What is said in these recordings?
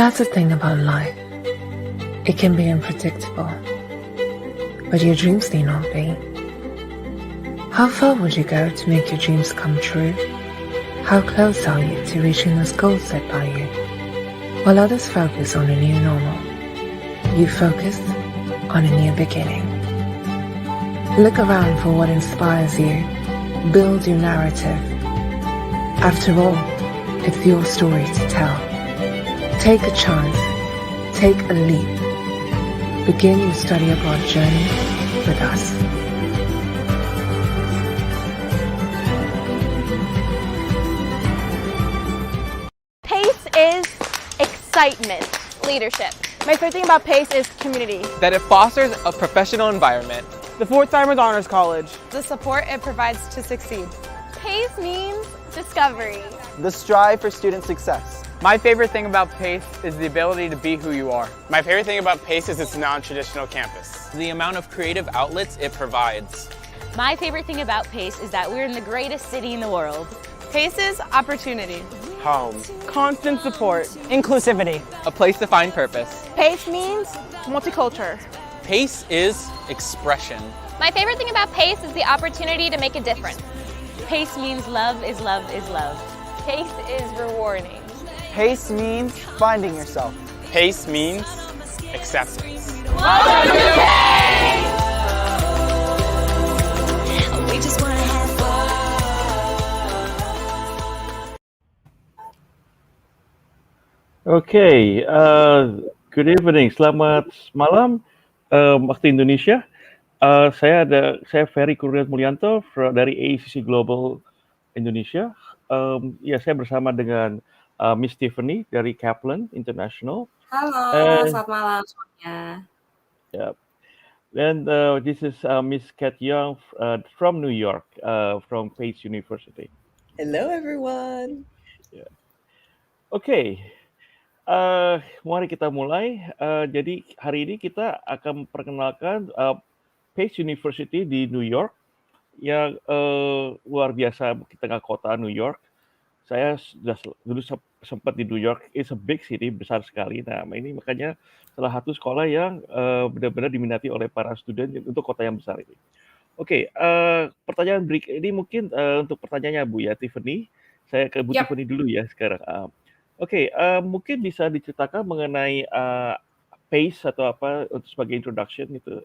That's the thing about life. It can be unpredictable, but your dreams need not be. How far would you go to make your dreams come true? How close are you to reaching those goals set by you? While others focus on a new normal, you focus on a new beginning. Look around for what inspires you. Build your narrative. After all, it's your story to tell. Take a chance. Take a leap. Begin your study abroad journey with us. PACE is excitement. Leadership. My favorite thing about PACE is community. That it fosters a professional environment. The Fourth Timers Honors College. The support it provides to succeed. PACE means discovery. The strive for student success. My favorite thing about PACE is the ability to be who you are. My favorite thing about PACE is its non-traditional campus. The amount of creative outlets it provides. My favorite thing about PACE is that we're in the greatest city in the world. PACE is opportunity. Home. Constant support. Inclusivity. A place to find purpose. PACE means multicultural. PACE is expression. My favorite thing about PACE is the opportunity to make a difference. PACE means love is love is love. PACE is rewarding. PACE means finding yourself. PACE means acceptance. We just wanna have fun. Okay, good evening, selamat malam waktu Indonesia. Saya Ferry Kurniat Mulyanto dari AECC Global Indonesia. Ya, saya bersama dengan Miss Tiffany dari Kaplan International. Halo, selamat malam semuanya. Yeah. And this is Miss Kat Young from New York, from Pace University. Hello everyone. Yeah. Okay, mari kita mulai. Jadi hari ini kita akan memperkenalkan Pace University di New York yang luar biasa di tengah kota New York. Saya sudah dulu sempat di New York, it's a big city, besar sekali. Nah, ini makanya salah satu sekolah yang benar-benar diminati oleh para student untuk kota yang besar ini. Oke, pertanyaan ini mungkin untuk pertanyaannya Bu ya, Tiffany. Saya ke Bu Tiffany dulu ya sekarang. Oke, mungkin bisa diceritakan mengenai PACE atau apa untuk sebagai introduction gitu.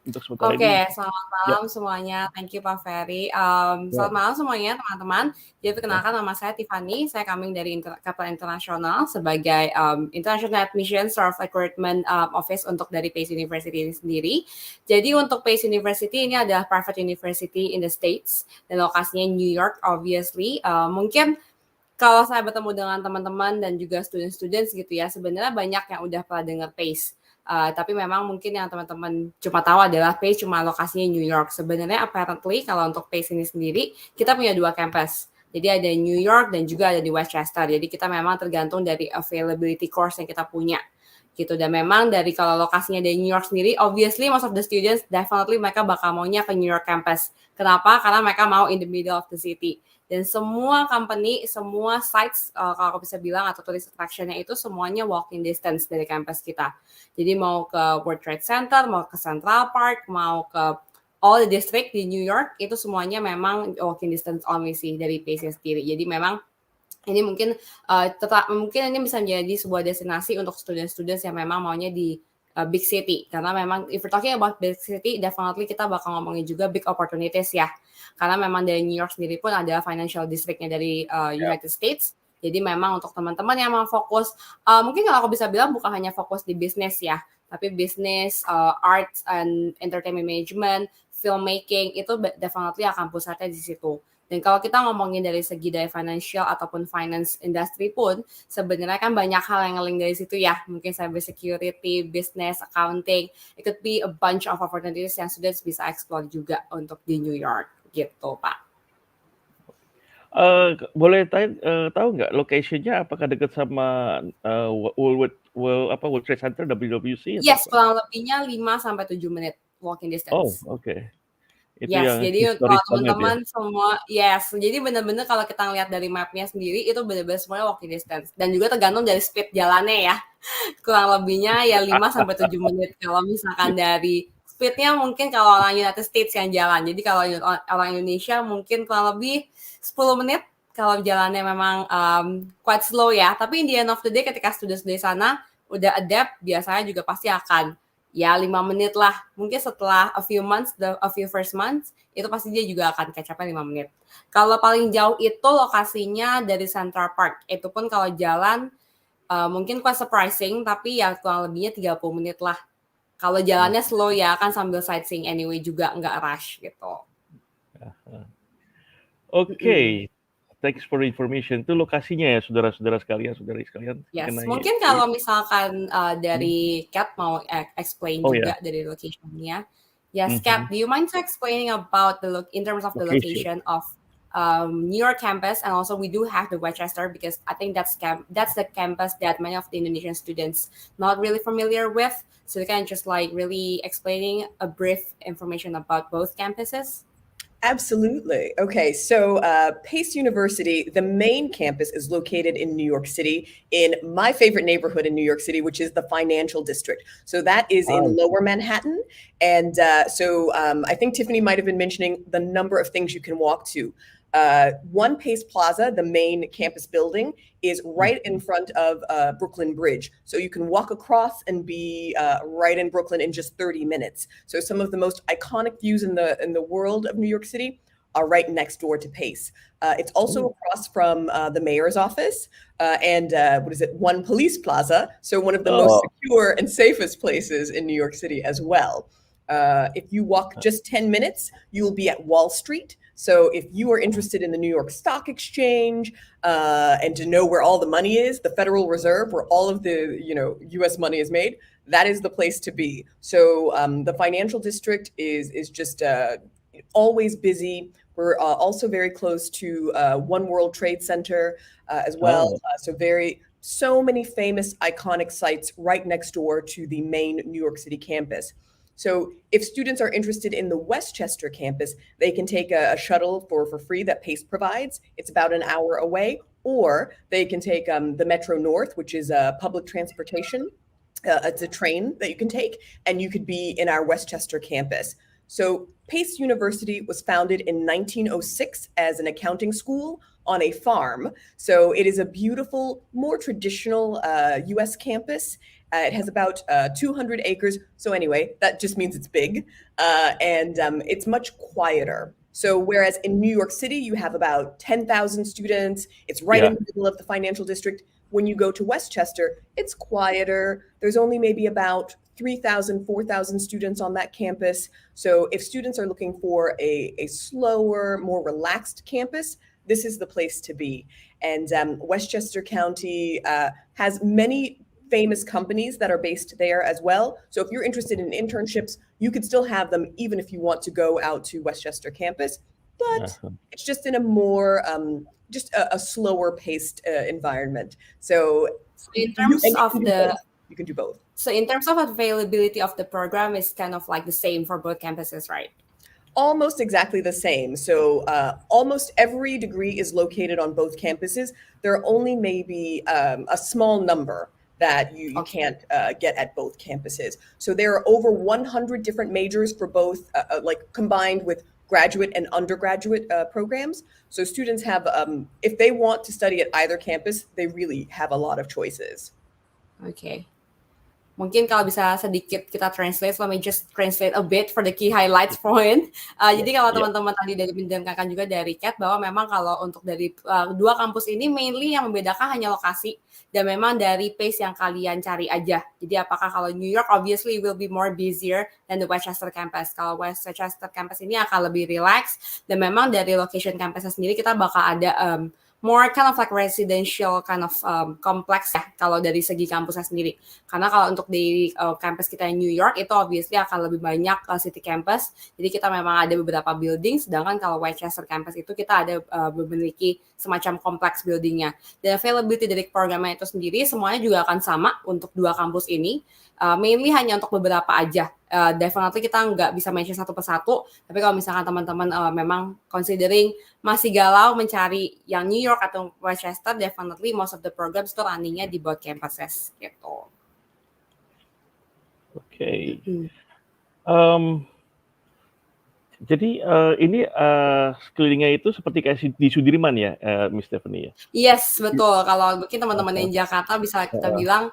Oke, selamat malam semuanya. Thank you Pak Ferry. Selamat malam semuanya teman-teman. Jadi perkenalkan nama saya Tiffany. Saya coming dari Kaplan International sebagai International Admission Staff Recruitment Office untuk dari Pace University ini sendiri. Jadi untuk Pace University ini adalah private university in the States dan lokasinya New York obviously. Mungkin kalau saya bertemu dengan teman-teman dan juga student-students gitu ya, sebenarnya banyak yang udah pernah dengar Pace. Tapi memang mungkin yang teman-teman cuma tahu adalah PACE cuma lokasinya New York. Sebenarnya apparently kalau untuk PACE ini sendiri kita punya 2 campus. Jadi ada New York dan juga ada di Westchester. Jadi kita memang tergantung dari availability course yang kita punya gitu. Dan memang dari kalau lokasinya dari New York sendiri, obviously most of the students definitely mereka bakal maunya ke New York campus. Kenapa? Karena mereka mau in the middle of the city. Dan semua company, semua sites, kalau aku bisa bilang, atau tourist attraction-nya itu semuanya walking distance dari campus kita. Jadi mau ke World Trade Center, mau ke Central Park, mau ke all the district di New York, itu semuanya memang walking distance only sih dari PACE sendiri. Jadi memang ini mungkin mungkin ini bisa menjadi sebuah destinasi untuk student-students yang memang maunya di big city. Karena memang if we're talking about big city, definitely kita bakal ngomongin juga big opportunities ya. Karena memang dari New York sendiri pun ada financial districtnya dari United States. Jadi memang untuk teman-teman yang mau fokus, mungkin kalau aku bisa bilang bukan hanya fokus di bisnis ya, tapi bisnis, arts and entertainment management, filmmaking itu definitely akan pusatnya di situ. Dan kalau kita ngomongin dari segi dari financial ataupun finance industry pun, sebenarnya kan banyak hal yang ngeling dari situ ya. Mungkin cyber security, business, accounting, it could be a bunch of opportunities yang students bisa explore juga untuk di New York. Gitu Pak. Boleh tahu nggak location-nya apakah dekat sama World Trade Center WWC? Yes, kurang lebihnya 5-7 menit walking distance. Oh, oke. Itu Yes, yang jadi kalau historis banget ya. teman-teman semua, jadi benar-benar kalau kita ngeliat dari mapnya sendiri itu benar-benar semuanya walking distance dan juga tergantung dari speed jalannya ya. Kurang lebihnya ya 5 sampai 7 menit kalau misalkan dari speednya mungkin kalau orang United States yang jalan. Jadi kalau orang Indonesia mungkin kurang lebih 10 menit kalau jalannya memang quite slow ya. Tapi in the end of the day ketika student di sana udah adapt biasanya juga pasti akan ya 5 menit lah. Mungkin setelah a few first months, itu pasti dia juga akan catch up-nya 5 menit. Kalau paling jauh itu lokasinya dari Central Park. Itu pun kalau jalan mungkin quite surprising, tapi ya kurang lebihnya 30 menit lah. Kalau jalannya slow ya, kan sambil sightseeing anyway juga nggak rush gitu. Oke, thanks for the information. Itu lokasinya ya, saudara-saudara sekalian, saudari sekalian. Yes, mengenai mungkin kalau misalkan dari Kat mau explain juga dari location-nya. Yes, Kat, do you mind to explaining about in terms of the location of New York campus, and also we do have the Westchester because I think that's the campus that many of the Indonesian students not really familiar with. So you can just like really explaining a brief information about both campuses. Absolutely. Okay, so Pace University, the main campus is located in New York City, in my favorite neighborhood in New York City, which is the Financial District. So that is in Lower Manhattan. And so I think Tiffany might have been mentioning the number of things you can walk to. One Pace Plaza, the main campus building, is right in front of Brooklyn Bridge. So you can walk across and be right in Brooklyn in just 30 minutes. So some of the most iconic views in the world of New York City are right next door to Pace. It's also across from the mayor's office and One Police Plaza. So one of the most secure and safest places in New York City as well. If you walk just 10 minutes, you'll be at Wall Street. So if you are interested in the New York Stock Exchange and to know where all the money is, the Federal Reserve, where all of the U.S. money is made, that is the place to be. So the Financial District is just always busy. We're also very close to One World Trade Center as well. So many famous iconic sites right next door to the main New York City campus. So if students are interested in the Westchester campus, they can take a shuttle for free that Pace provides. It's about an hour away, or they can take the Metro North, which is public transportation. It's a train that you can take, and you could be in our Westchester campus. So Pace University was founded in 1906 as an accounting school on a farm. So it is a beautiful, more traditional U.S. campus. It has about 200 acres. So anyway, that just means it's big. And it's much quieter. So whereas in New York City, you have about 10,000 students, it's right in the middle of the Financial District. When you go to Westchester, it's quieter. There's only maybe about 3,000, 4,000 students on that campus. So if students are looking for a slower, more relaxed campus, this is the place to be. And Westchester County has many famous companies that are based there as well. So if you're interested in internships, you could still have them even if you want to go out to Westchester campus. But it's just in a more, just a slower paced environment. So in terms of you can do both. So in terms of availability of the program, is kind of like the same for both campuses, right? Almost exactly the same. So almost every degree is located on both campuses. There are only maybe a small number that you can't get at both campuses. So there are over 100 different majors for both, like combined with graduate and undergraduate programs. So students have, if they want to study at either campus, they really have a lot of choices. Okay. Mungkin kalau bisa sedikit kita translate, let me just translate a bit for the key highlights point. Jadi kalau teman-teman tadi dari mendengarkan juga dari Kat, bahwa memang kalau untuk dari dua kampus ini mainly yang membedakan hanya lokasi dan memang dari pace yang kalian cari aja. Jadi apakah kalau New York obviously will be more busier than the Westchester campus. Kalau Westchester campus ini akan lebih relax dan memang dari location campusnya sendiri kita bakal ada more kind of like residential kind of complex ya kalau dari segi kampusnya sendiri. Karena kalau untuk di campus kita yang New York itu obviously akan lebih banyak city campus. Jadi kita memang ada beberapa building, sedangkan kalau Westchester campus itu kita ada memiliki semacam kompleks buildingnya. Dan availability dari programnya itu sendiri semuanya juga akan sama untuk dua kampus ini. Mainly hanya untuk beberapa aja. Definitely kita nggak bisa mention satu persatu, tapi kalau misalkan teman-teman memang considering masih galau mencari yang New York atau Westchester, definitely most of the programs itu runningnya di both campuses gitu. Oke. Jadi ini sekelilingnya itu seperti kayak di Sudirman ya, Miss Stephanie ya? Yes, betul. Kalau mungkin teman-teman yang Jakarta bisa kita bilang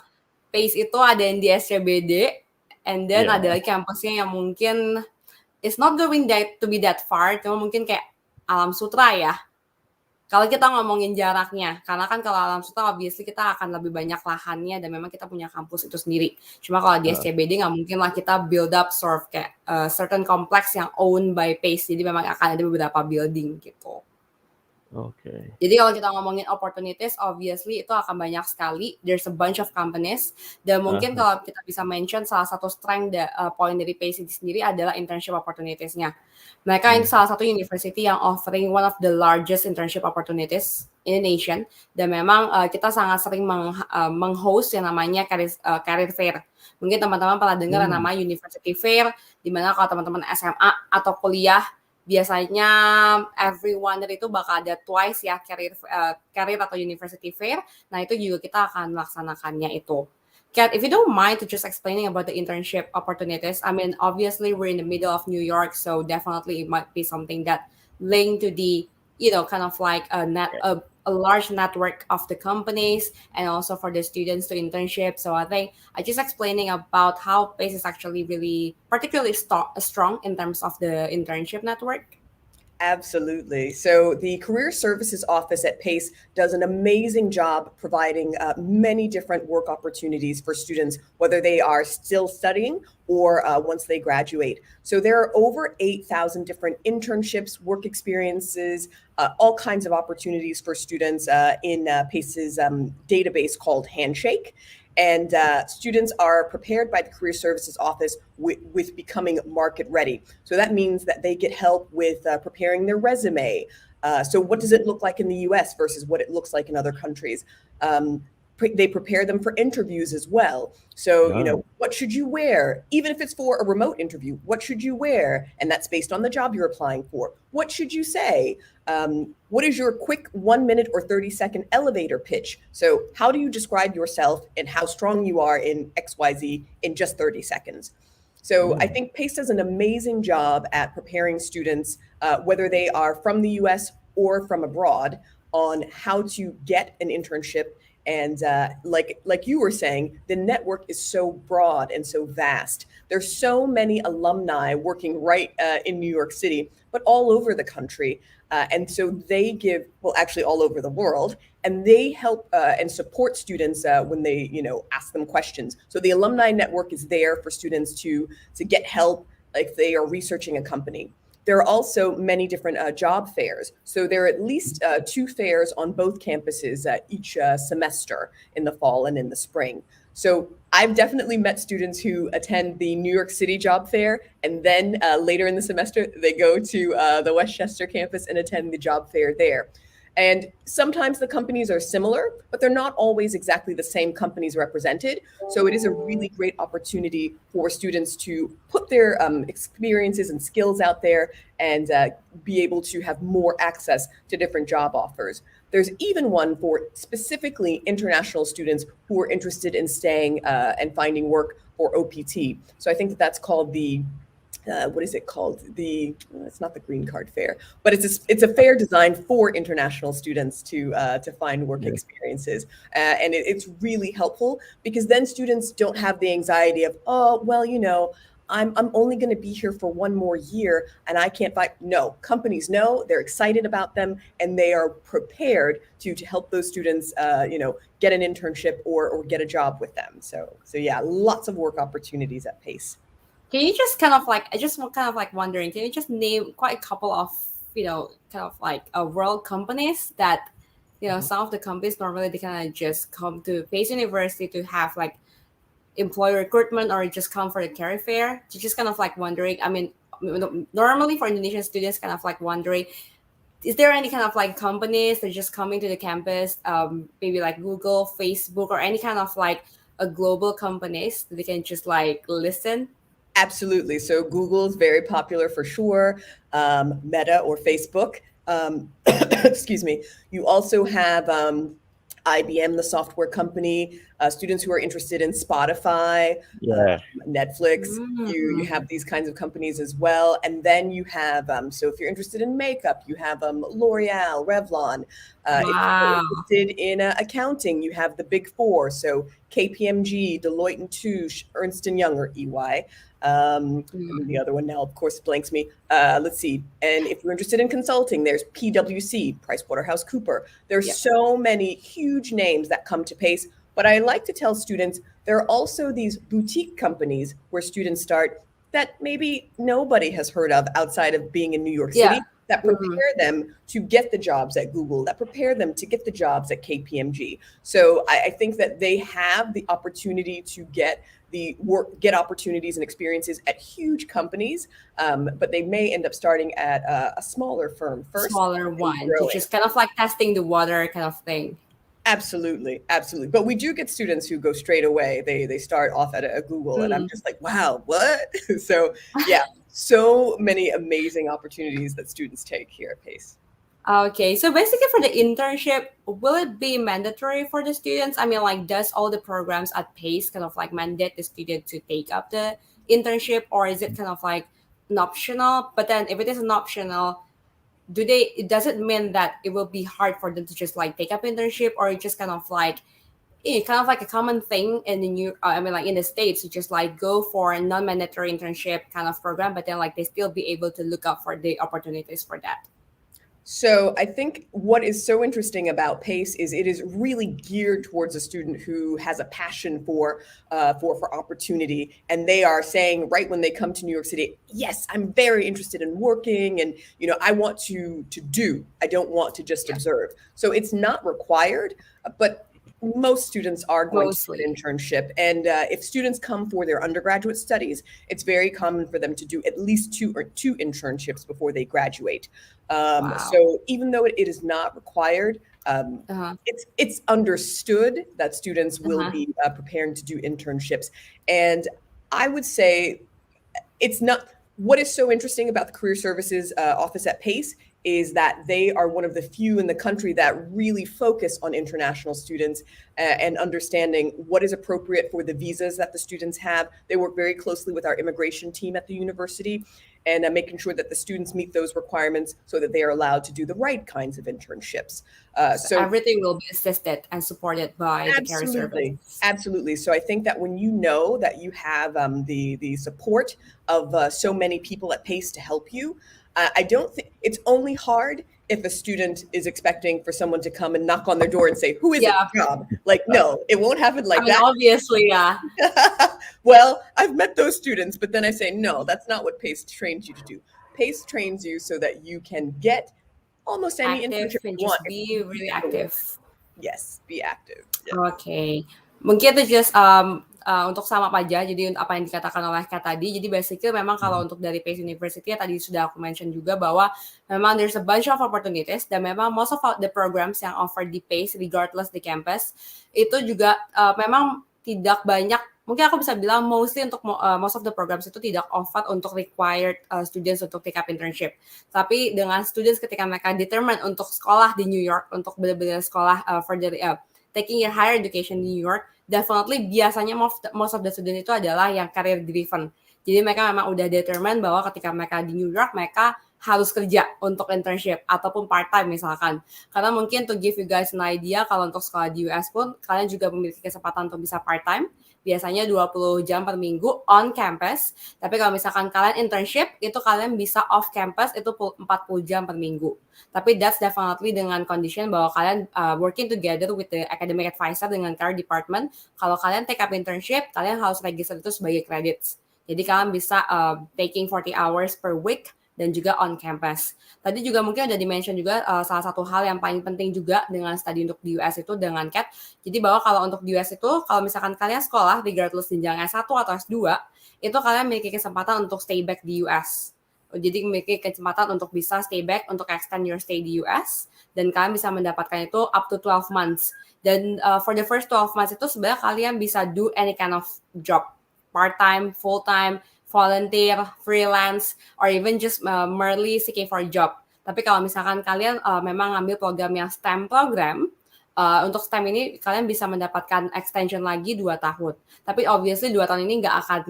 PACE itu ada yang di SCBD, and then ada lagi kampusnya yang mungkin it's not going to be that far, cuma mungkin kayak Alam Sutra ya. Kalau kita ngomongin jaraknya, karena kan kalau Alam Sutra obviously kita akan lebih banyak lahannya dan memang kita punya kampus itu sendiri. Cuma kalau di SCBD nggak mungkin lah kita build up sort of kayak certain complex yang owned by PACE, jadi memang akan ada beberapa building gitu. Oke. Jadi kalau kita ngomongin opportunities, obviously itu akan banyak sekali. There's a bunch of companies. Dan mungkin kalau kita bisa mention salah satu strength point dari PACE sendiri adalah internship opportunities-nya. Mereka ini salah satu university yang offering one of the largest internship opportunities in the nation. Dan memang kita sangat sering meng-host yang namanya career fair. Mungkin teman-teman pernah dengar namanya University Fair, di mana kalau teman-teman SMA atau kuliah, biasanya everyone itu bakal ada twice ya career atau university fair. Nah itu juga kita akan melaksanakannya itu. Kat, if you don't mind to just explaining about the internship opportunities. I mean, obviously we're in the middle of New York, so definitely it might be something that linked to the, kind of like a large network of the companies and also for the students to internship. So I think I just explaining about how PACE is actually really particularly strong in terms of the internship network. Absolutely. So the Career Services Office at PACE does an amazing job providing many different work opportunities for students, whether they are still studying or once they graduate. So there are over 8,000 different internships, work experiences, all kinds of opportunities for students in PACE's database called Handshake. And students are prepared by the Career Services Office with becoming market ready. So that means that they get help with preparing their resume. So what does it look like in the US versus what it looks like in other countries? They prepare them for interviews as well. So, what should you wear? Even if it's for a remote interview, what should you wear? And that's based on the job you're applying for. What should you say? What is your quick 1 minute or 30-second elevator pitch? So how do you describe yourself and how strong you are in XYZ in just 30 seconds? So I think PACE does an amazing job at preparing students, whether they are from the US or from abroad, on how to get an internship. And like you were saying, the network is so broad and so vast. There's so many alumni working right in New York City, but all over the country. And so they give, well, actually all over the world, and they help and support students when they, ask them questions. So the alumni network is there for students to get help if they are researching a company. There are also many different job fairs. So there are at least 2 fairs on both campuses each semester in the fall and in the spring. So I've definitely met students who attend the New York City job fair, and then later in the semester, they go to the Westchester campus and attend the job fair there. And sometimes the companies are similar, but they're not always exactly the same companies represented. So it is a really great opportunity for students to put their experiences and skills out there and be able to have more access to different job offers. There's even one for specifically international students who are interested in staying and finding work for OPT. So I think that's called the what is it called? It's not the Green Card Fair, but it's a fair designed for international students to find work experiences, and it's really helpful because then students don't have the anxiety of, oh well, I'm only going to be here for 1 more year and I can't find. No, companies know, they're excited about them, and they are prepared to help those students get an internship or get a job with them. So yeah, lots of work opportunities at PACE. Can you just wondering, can you just name quite a couple of, world companies that, some of the companies normally they kind of just come to PACE University to have like employee recruitment or just come for the career fair? Just kind of like wondering, I mean, normally for Indonesian students kind of like wondering, is there any kind of like companies that are just coming to the campus, maybe like Google, Facebook, or any kind of like a global companies that they can just like listen Absolutely. So Google is very popular for sure. Meta or Facebook. Excuse me. You also have IBM, the software company. Students who are interested in Spotify, Yeah. Netflix. You have these kinds of companies as well. And then you have, so if you're interested in makeup, you have L'Oreal, Revlon. If you're interested in accounting, you have the Big Four. So KPMG, Deloitte and Touche, Ernst & Young or EY. The other one now, of course, blanks me. Let's see. And if you're interested in consulting, there's PwC, PricewaterhouseCooper. There's so many huge names that come to PACE. But I like to tell students there are also these boutique companies where students start that maybe nobody has heard of outside of being in New York City, that prepare them to get the jobs at Google, that prepare them to get the jobs at KPMG. So I think that they have the opportunity to get opportunities and experiences at huge companies, but they may end up starting at a smaller firm first. Smaller one, which is kind of like testing the water kind of thing. Absolutely, absolutely. But we do get students who go straight away. They start off at a Google, and I'm just like, wow, what? So yeah, so many amazing opportunities that students take here at PACE. Okay, so basically for the internship, will it be mandatory for the students? I mean, like, does all the programs at PACE kind of like mandate the student to take up the internship, or is it kind of like an optional? But then if it is an optional, does it mean that it will be hard for them to just like take up internship, or just kind of like a common thing in the in the States to just like go for a non-mandatory internship kind of program, but then like they still be able to look up for the opportunities for that? So I think what is so interesting about PACE is it is really geared towards a student who has a passion for opportunity, and they are saying right when they come to New York City, yes, I'm very interested in working, and I want to do. I don't want to just observe. So it's not required, but most students are going to do an internship. And if students come for their undergraduate studies, it's very common for them to do at least two internships before they graduate. So even though it is not required, it's understood that students will be preparing to do internships. And I would say it's not. What is so interesting about the Career Services Office at PACE is that they are one of the few in the country that really focus on international students and understanding what is appropriate for the visas that the students have. They work very closely with our immigration team at the university and making sure that the students meet those requirements so that they are allowed to do the right kinds of internships. So everything will be assisted and supported by the Career Service. Absolutely. So I think that when you know that you have the support of so many people at PACE to help you, I don't think it's only hard if a student is expecting for someone to come and knock on their door and say, who is it job? Like, no, it won't happen like that. Obviously, yeah. Well, I've met those students, but then I say, no, that's not what PACE trains you to do. PACE trains you so that you can get almost any internship you want. Be really active. Yes, be active. Yeah. Okay. Mungkin itu just untuk sama aja, jadi apa yang dikatakan oleh Kak tadi, jadi basically memang kalau untuk dari PACE University tadi sudah aku mention juga bahwa memang there's a bunch of opportunities dan memang most of the programs yang offer di PACE regardless the campus itu juga memang tidak banyak, mungkin aku bisa bilang mostly untuk most of the programs itu tidak offer untuk required students untuk take up internship. Tapi dengan students ketika mereka determine untuk sekolah di New York, untuk benar-benar sekolah further taking your higher education di New York, definitely biasanya most of the student itu adalah yang career driven. Jadi mereka memang udah determine bahwa ketika mereka di New York, mereka harus kerja untuk internship ataupun part-time misalkan. Karena mungkin to give you guys an idea, kalau untuk sekolah di US pun, kalian juga memiliki kesempatan untuk bisa part-time. Biasanya 20 jam per minggu on campus. Tapi kalau misalkan kalian internship, itu kalian bisa off campus, itu 40 jam per minggu. Tapi that's definitely dengan condition bahwa kalian working together with the academic advisor dengan career department. Kalau kalian take up internship, kalian harus register itu sebagai credits. Jadi kalian bisa taking 40 hours per week dan juga on campus. Tadi juga mungkin udah di-mention juga salah satu hal yang paling penting juga dengan studi untuk di US itu dengan Kat. Jadi bahwa kalau untuk di US itu, kalau misalkan kalian sekolah regardless jenjang S1 atau S2, itu kalian memiliki kesempatan untuk stay back di US. Jadi memiliki kesempatan untuk bisa stay back, untuk extend your stay di US, dan kalian bisa mendapatkan itu up to 12 months. Dan for the first 12 months itu sebenarnya kalian bisa do any kind of job, part-time, full-time, volunteer, freelance, or even just merely seeking for a job. Tapi kalau misalkan kalian memang ngambil program yang STEM program, untuk STEM ini kalian bisa mendapatkan extension lagi 2 tahun. Tapi obviously 2 tahun ini nggak akan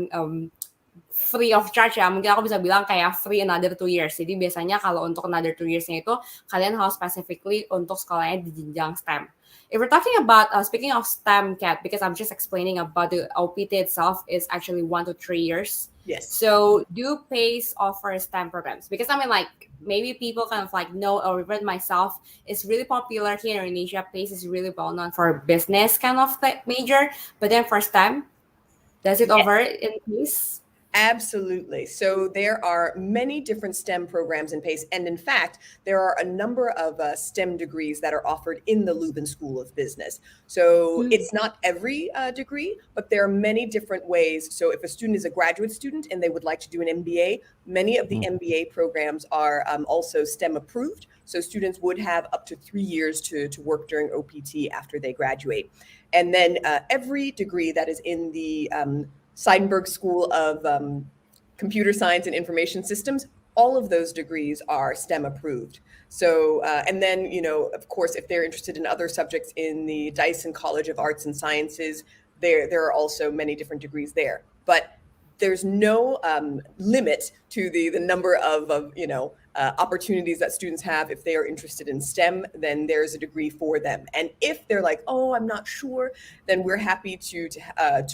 free of charge ya. Mungkin aku bisa bilang kayak free another 2 years. Jadi biasanya kalau untuk another 2 years-nya itu kalian harus specifically untuk sekolahnya di jenjang STEM. If we're talking about, speaking of STEM, Kat, because I'm just explaining about the OPT itself is actually 1 to 3 years. Yes. So do PACE offer STEM programs? Because I mean, like, maybe people kind of like know, or even myself, it's really popular here in Indonesia. PACE is really well known for business kind of major, but then for STEM, does it offer in PACE? Absolutely. So there are many different STEM programs in PACE. And in fact, there are a number of STEM degrees that are offered in the Leuven School of Business. So it's not every degree, but there are many different ways. So if a student is a graduate student and they would like to do an MBA, many of the MBA programs are also STEM approved. So students would have up to 3 years to work during OPT after they graduate. And then every degree that is in the Seidenberg School of Computer Science and Information Systems, all of those degrees are STEM approved. So, and then, you know, of course, if they're interested in other subjects in the Dyson College of Arts and Sciences, there are also many different degrees there. But there's no limit to the number of you know, opportunities that students have. If they are interested in STEM, then there's a degree for them. And if they're like, oh, I'm not sure, then we're happy to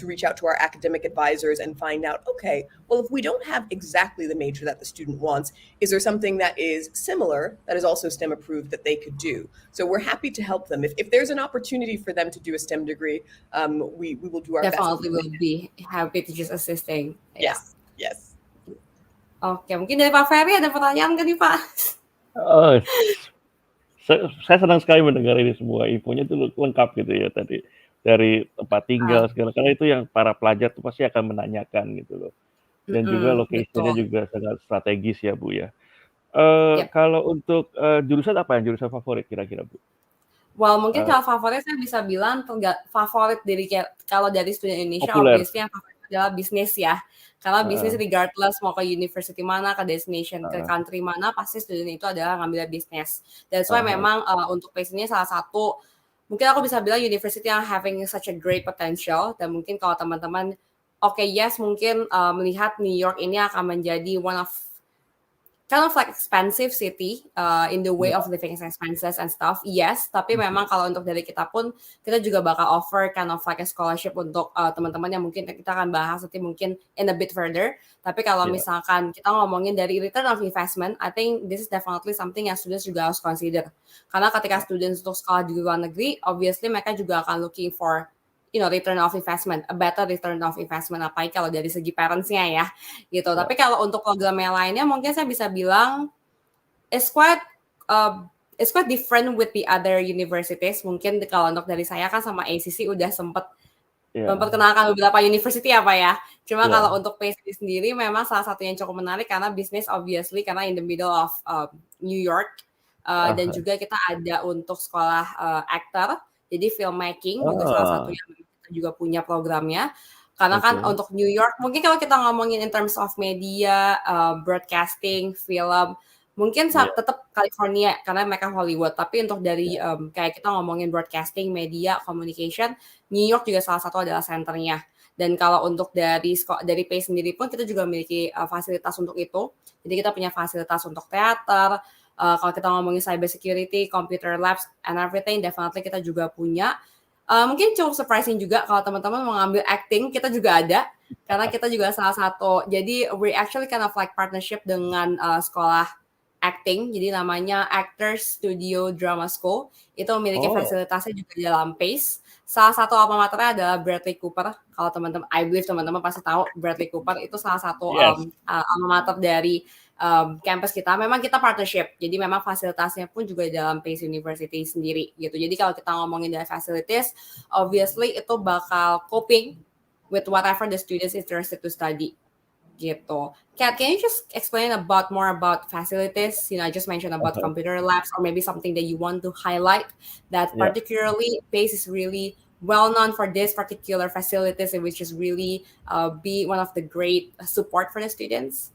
reach out to our academic advisors and find out, okay, well, if we don't have exactly the major that the student wants, is there something that is similar that is also STEM approved that they could do? So we're happy to help them. If there's an opportunity for them to do a STEM degree, we will do our best. Definitely will be happy to just assisting. Yes, yes. Oke, mungkin dari Pak Ferry ada pertanyaan nggak nih Pak? Saya senang sekali mendengar ini semua infonya itu lengkap gitu ya tadi dari tempat tinggal segala, karena itu yang para pelajar tuh pasti akan menanyakan gitu loh. Dan juga location-nya juga sangat strategis ya Bu ya. Kalau untuk jurusan apa yang jurusan favorit kira-kira Bu? Well, mungkin kalau favorit saya bisa bilang favorit dari kalau dari student Indonesia, obviously yang favorit adalah bisnis ya. Karena bisnis regardless mau ke university mana, ke destination, ke country mana, pasti student itu adalah ngambil bisnis. That's why memang untuk PACE ini salah satu, mungkin aku bisa bilang university yang having such a great potential. Dan mungkin kalau teman-teman, yes, mungkin melihat New York ini akan menjadi one of kind of like expensive city in the way of living expenses and stuff. Yes, tapi memang kalau untuk dari kita pun, kita juga bakal offer kind of like a scholarship untuk teman-teman yang mungkin kita akan bahas nanti mungkin in a bit further. Tapi kalau misalkan kita ngomongin dari return of investment, I think this is definitely something yang students juga harus consider. Karena ketika students untuk sekolah di luar negeri, obviously mereka juga akan looking for return of investment, a better return of investment, apalagi kalau dari segi parents-nya ya, gitu. Tapi kalau untuk program yang lainnya, mungkin saya bisa bilang it's quite different with the other universities. Mungkin kalau untuk dari saya kan sama AECC udah sempat memperkenalkan beberapa university apa ya. Cuma kalau untuk PACE sendiri memang salah satu yang cukup menarik karena bisnis obviously karena in the middle of New York dan juga kita ada untuk sekolah actor. Jadi filmmaking juga salah satu yang kita juga punya programnya. Karena kan untuk New York, mungkin kalau kita ngomongin in terms of media, broadcasting, film, mungkin tetap California karena mereka Hollywood. Tapi untuk dari kayak kita ngomongin broadcasting, media, communication, New York juga salah satu adalah centernya. Dan kalau untuk dari PACE sendiri pun kita juga memiliki fasilitas untuk itu. Jadi kita punya fasilitas untuk teater. Kalau kita ngomongin cyber security, computer labs, and everything, definitely kita juga punya. Mungkin cukup surprising juga kalau teman-teman mau ngambil acting, kita juga ada. Karena kita juga salah satu, jadi we actually kind of like partnership dengan sekolah acting, jadi namanya Actors Studio Drama School. Itu memiliki fasilitasnya juga dalam PACE. Salah satu alma maternya adalah Bradley Cooper. Kalau teman-teman, I believe teman-teman pasti tahu Bradley Cooper itu salah satu alma mater dari campus kita. Memang kita partnership, jadi memang fasilitasnya pun juga dalam PACE University sendiri gitu. Jadi kalau kita ngomongin dari facilities, obviously itu bakal coping with whatever the students interested to study gitu. Kat, can you just explain more about facilities? I just mentioned about computer labs or maybe something that you want to highlight that particularly PACE is really well known for this particular facilities, which is really be one of the great support for the students?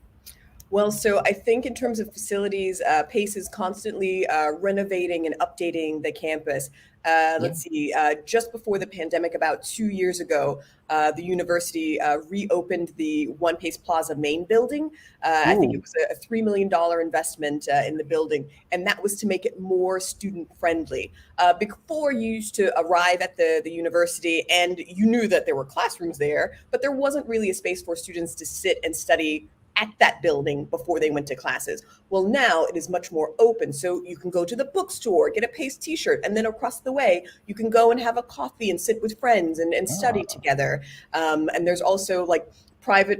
Well, so I think in terms of facilities, PACE is constantly renovating and updating the campus. Let's see, just before the pandemic, about 2 years ago, the university reopened the One Pace Plaza main building. I think it was a $3 million investment in the building, and that was to make it more student friendly. Before, you used to arrive at the university and you knew that there were classrooms there, but there wasn't really a space for students to sit and study at that building before they went to classes. Well, now it is much more open. So you can go to the bookstore, get a PACE t-shirt, and then across the way, you can go and have a coffee and sit with friends and study together. And there's also like private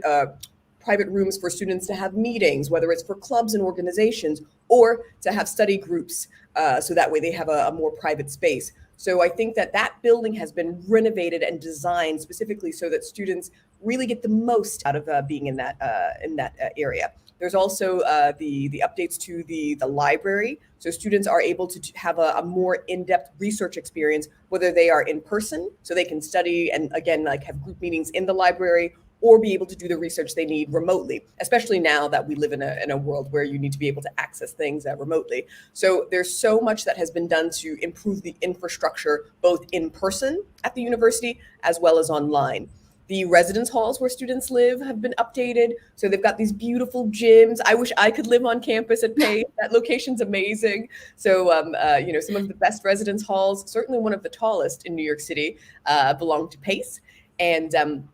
rooms for students to have meetings, whether it's for clubs and organizations or to have study groups. So that way they have a more private space. So I think that building has been renovated and designed specifically so that students really get the most out of being in that area. There's also the updates to the library. So students are able to have a more in-depth research experience, whether they are in person, so they can study and again, like have group meetings in the library, or be able to do the research they need remotely, especially now that we live in a world where you need to be able to access things remotely. So there's so much that has been done to improve the infrastructure, both in person at the university as well as online. The residence halls where students live have been updated. So they've got these beautiful gyms. I wish I could live on campus at PACE. That location's amazing. So, some of the best residence halls, certainly one of the tallest in New York City, belong to PACE. And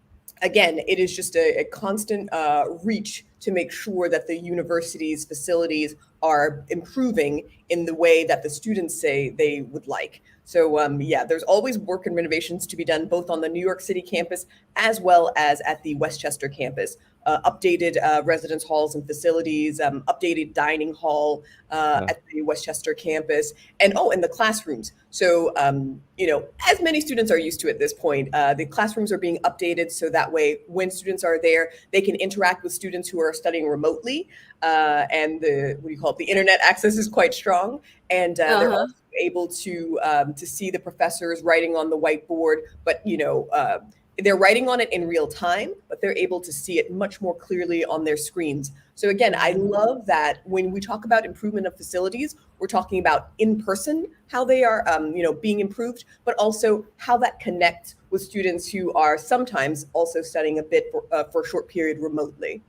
again, it is just a constant reach to make sure that the university's facilities are improving in the way that the students say they would like. So there's always work and renovations to be done both on the New York City campus as well as at the Westchester campus. Updated residence halls and facilities, updated dining hall at the Westchester campus, and the classrooms. So, as many students are used to at this point, the classrooms are being updated so that way when students are there, they can interact with students who are studying remotely, and the internet access is quite strong, and they're also able to see the professors writing on the whiteboard, but they're writing on it in real time, but they're able to see it much more clearly on their screens. So again, I love that when we talk about improvement of facilities, we're talking about in person, how they are, being improved, but also how that connects with students who are sometimes also studying a bit for a short period remotely.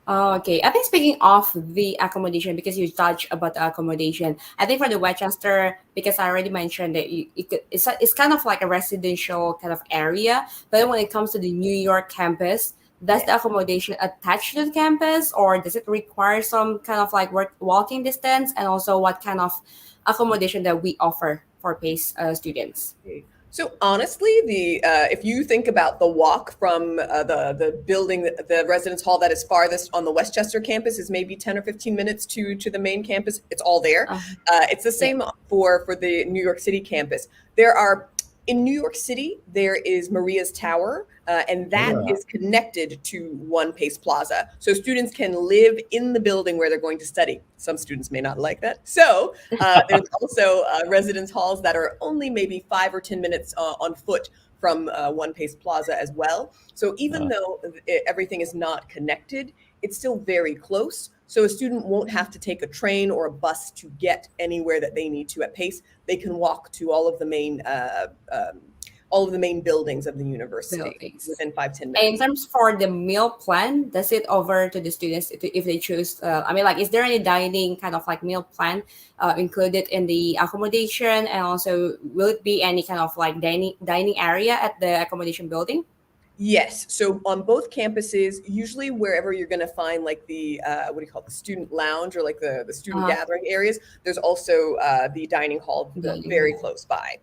Okay, I think speaking of the accommodation, because you touched about the accommodation, I think for the Westchester, because I already mentioned that it's kind of like a residential kind of area, but when it comes to the New York campus, does the accommodation attach to the campus, or does it require some kind of like walking distance, and also what kind of accommodation that we offer for PACE students? So honestly, if you think about the walk from the building, the residence hall that is farthest on the Westchester campus is maybe 10 or 15 minutes to the main campus. It's all there. It's the same for the New York City campus. In New York City, there is Maria's Tower, and that is connected to One Pace Plaza. So students can live in the building where they're going to study. Some students may not like that. So there's also residence halls that are only maybe 5 or 10 minutes on foot from One Pace Plaza as well. So even though everything is not connected, it's still very close. So a student won't have to take a train or a bus to get anywhere that they need to at PACE. They can walk to all of the main buildings of the university within 5-10 minutes. In terms for the meal plan, does it over to the students if they choose? Is there any dining kind of like meal plan included in the accommodation, and also will it be any kind of like dining area at the accommodation building? Yes. So on both campuses, usually wherever you're going to find like the the student lounge or like the student gathering areas, there's also the dining hall very close by.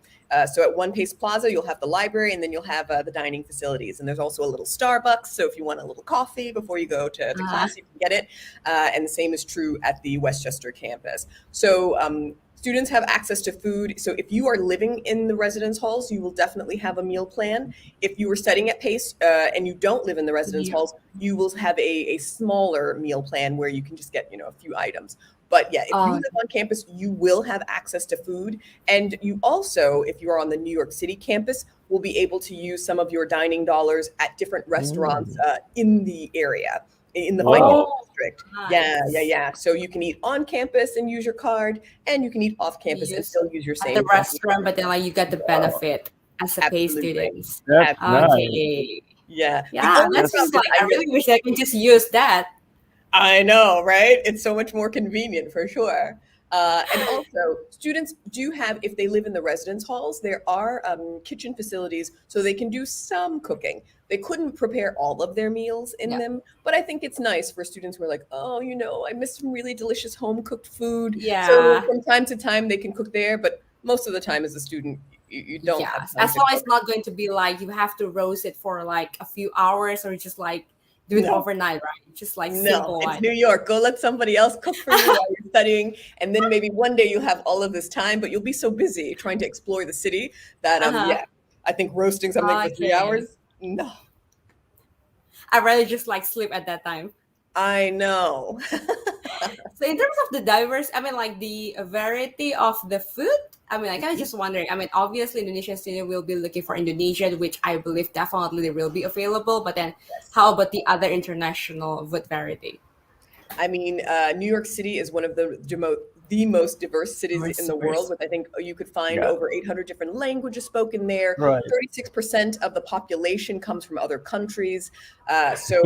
So at One Pace Plaza, you'll have the library, and then you'll have the dining facilities. And there's also a little Starbucks. So if you want a little coffee before you go to class, you can get it. And the same is true at the Westchester campus. So students have access to food. So if you are living in the residence halls, you will definitely have a meal plan. If you are studying at PACE and you don't live in the residence halls, you will have a smaller meal plan where you can just get a few items. But yeah, if you Oh, live on campus, you will have access to food. And you also, if you are on the New York City campus, will be able to use some of your dining dollars at different restaurants in the area, in the financial district. Yeah. So you can eat on campus and use your card, and you can eat off campus and still use your at same the card. restaurant, but then like you get the benefit as a pay students. That's nice. Okay. Yeah. Yeah, The only that seems problem like is I really wish I could just use that. I know, right? It's so much more convenient for sure. And also, students do have, if they live in the residence halls, there are kitchen facilities so they can do some cooking. They couldn't prepare all of their meals in them, but I think it's nice for students who are like, oh, I miss some really delicious home cooked food. Yeah. So from time to time, they can cook there, but most of the time as a student, you don't have Yes, time as to long cook. as it's not going to be like you have to roast it for like a few hours or just like do it No. overnight, right? Just like No, simple it's one. New York. Go let somebody else cook for you while you're studying, and then maybe one day you'll have all of this time, but you'll be so busy trying to explore the city that yeah, I think roasting something for 3 hours, no. I'd rather just like sleep at that time. I know. So in terms of the diverse, I mean like the variety of the food, I mean, I kind of just wondering. I mean, obviously, Indonesian student will be looking for Indonesian, which I believe definitely they will be available. But then, how about the other international food variety? I mean, New York City is one of the most diverse cities in the world. With I think you could find over 800 different languages spoken there. Right. 36% of the population comes from other countries. So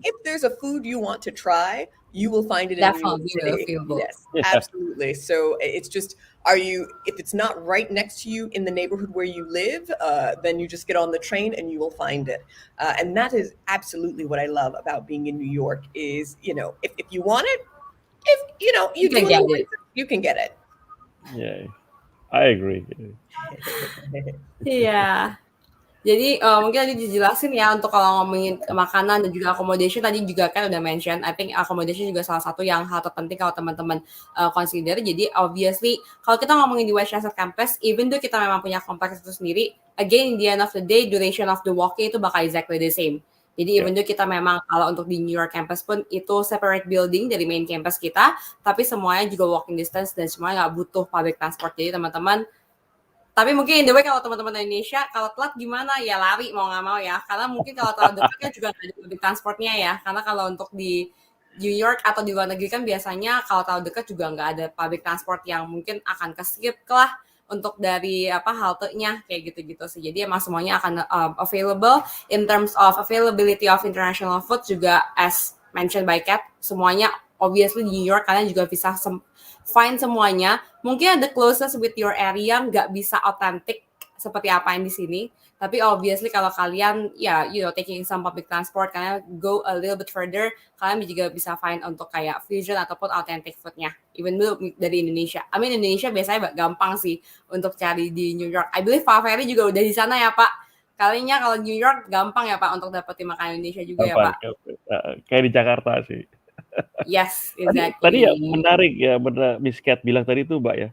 if there's a food you want to try, you will find it in New York City. Yes, absolutely. So it's just, if it's not right next to you in the neighborhood where you live, then you just get on the train and you will find it. And that is absolutely what I love about being in New York is, if you want it, you can get it. You can get it. Yeah, I agree. Iya. Jadi mungkin tadi dijelasin ya untuk kalau ngomongin makanan dan juga accommodation tadi juga kan udah mention. I think accommodation juga salah satu yang hal terpenting kalau teman-teman consider. Jadi obviously kalau kita ngomongin di Westchester campus, even though kita memang punya kompleks itu sendiri, again in the end of the day duration of the walking itu bakal exactly the same. Jadi even though kita memang kalau untuk di New York campus pun itu separate building dari main campus kita, tapi semuanya juga walking distance dan semuanya nggak butuh public transport. Jadi teman-teman, tapi mungkin in the way kalau teman-teman di Indonesia, kalau telat gimana ya lari mau nggak mau ya. Karena mungkin kalau terlalu dekatnya juga nggak ada public transportnya ya. Karena kalau untuk di New York atau di luar negeri kan biasanya kalau terlalu dekat juga nggak ada public transport yang mungkin akan ke-skip lah untuk dari haltenya kayak gitu-gitu sih. Jadi emang semuanya akan available in terms of availability of international food juga as mentioned by Kat, semuanya obviously di New York kalian juga bisa find semuanya. Mungkin ada closest with your area nggak bisa authentic seperti apa yang di sini. Tapi obviously kalau kalian taking some public transport, kalian go a little bit further, kalian juga bisa find untuk kayak fusion ataupun authentic foodnya. Even though dari Indonesia. I mean Indonesia biasanya gampang sih untuk cari di New York. I believe Pak Ferry juga udah di sana ya Pak. Kalinya kalau New York gampang ya Pak untuk dapetin makanan Indonesia juga ya Pak. Kayak di Jakarta sih. Yes, exactly. Tadi ya menarik ya, benar Miss Kat bilang tadi tuh Mbak ya.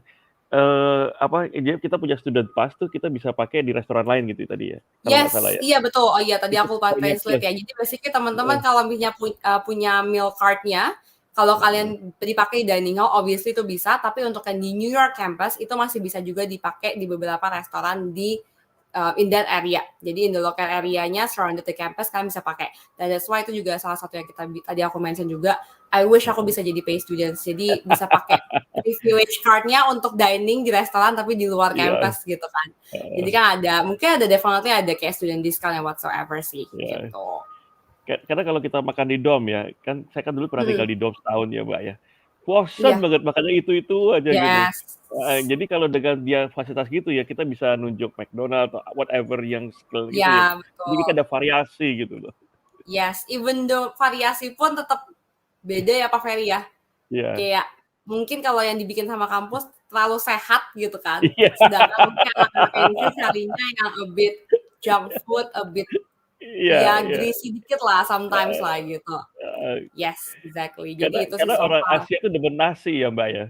Kita punya student pass tuh kita bisa pakai di restoran lain gitu tadi ya. Yes, iya betul. Oh iya tadi aku lupa translate ya. Jadi basically teman-teman kalau misalnya punya meal card-nya, kalau kalian dipakai dining hall obviously itu bisa, tapi untuk yang di New York campus itu masih bisa juga dipakai di beberapa restoran di in that area. Jadi in the local area-nya surrounded the campus kalian bisa pakai. Dan that's why itu juga salah satu yang tadi aku mention juga. I wish aku bisa jadi pay students. Jadi bisa pakai privilege card-nya untuk dining di restoran tapi di luar campus gitu kan. Jadi kan definitely ada kayak student discount yang whatsoever sih gitu. Karena kalau kita makan di dorm ya, kan saya kan dulu pernah tinggal di dorm setahun ya Mbak ya. Bosan banget makannya itu aja gitu. Jadi kalau dengan dia fasilitas gitu ya kita bisa nunjuk McDonald atau whatever yang skill gitu ya. Betul. Jadi kita ada variasi gitu loh. Yes, even though variasi pun tetap beda ya Pak Ferry ya. Kayak mungkin kalau yang dibikin sama kampus terlalu sehat gitu kan. Sedangkan mungkin anak-anak Indonesia carinya yang a bit junk food, a bit greasy dikit lah sometimes lah gitu. Yes, exactly. Jadi itu karena orang Asia itu demen nasi ya Mbak ya.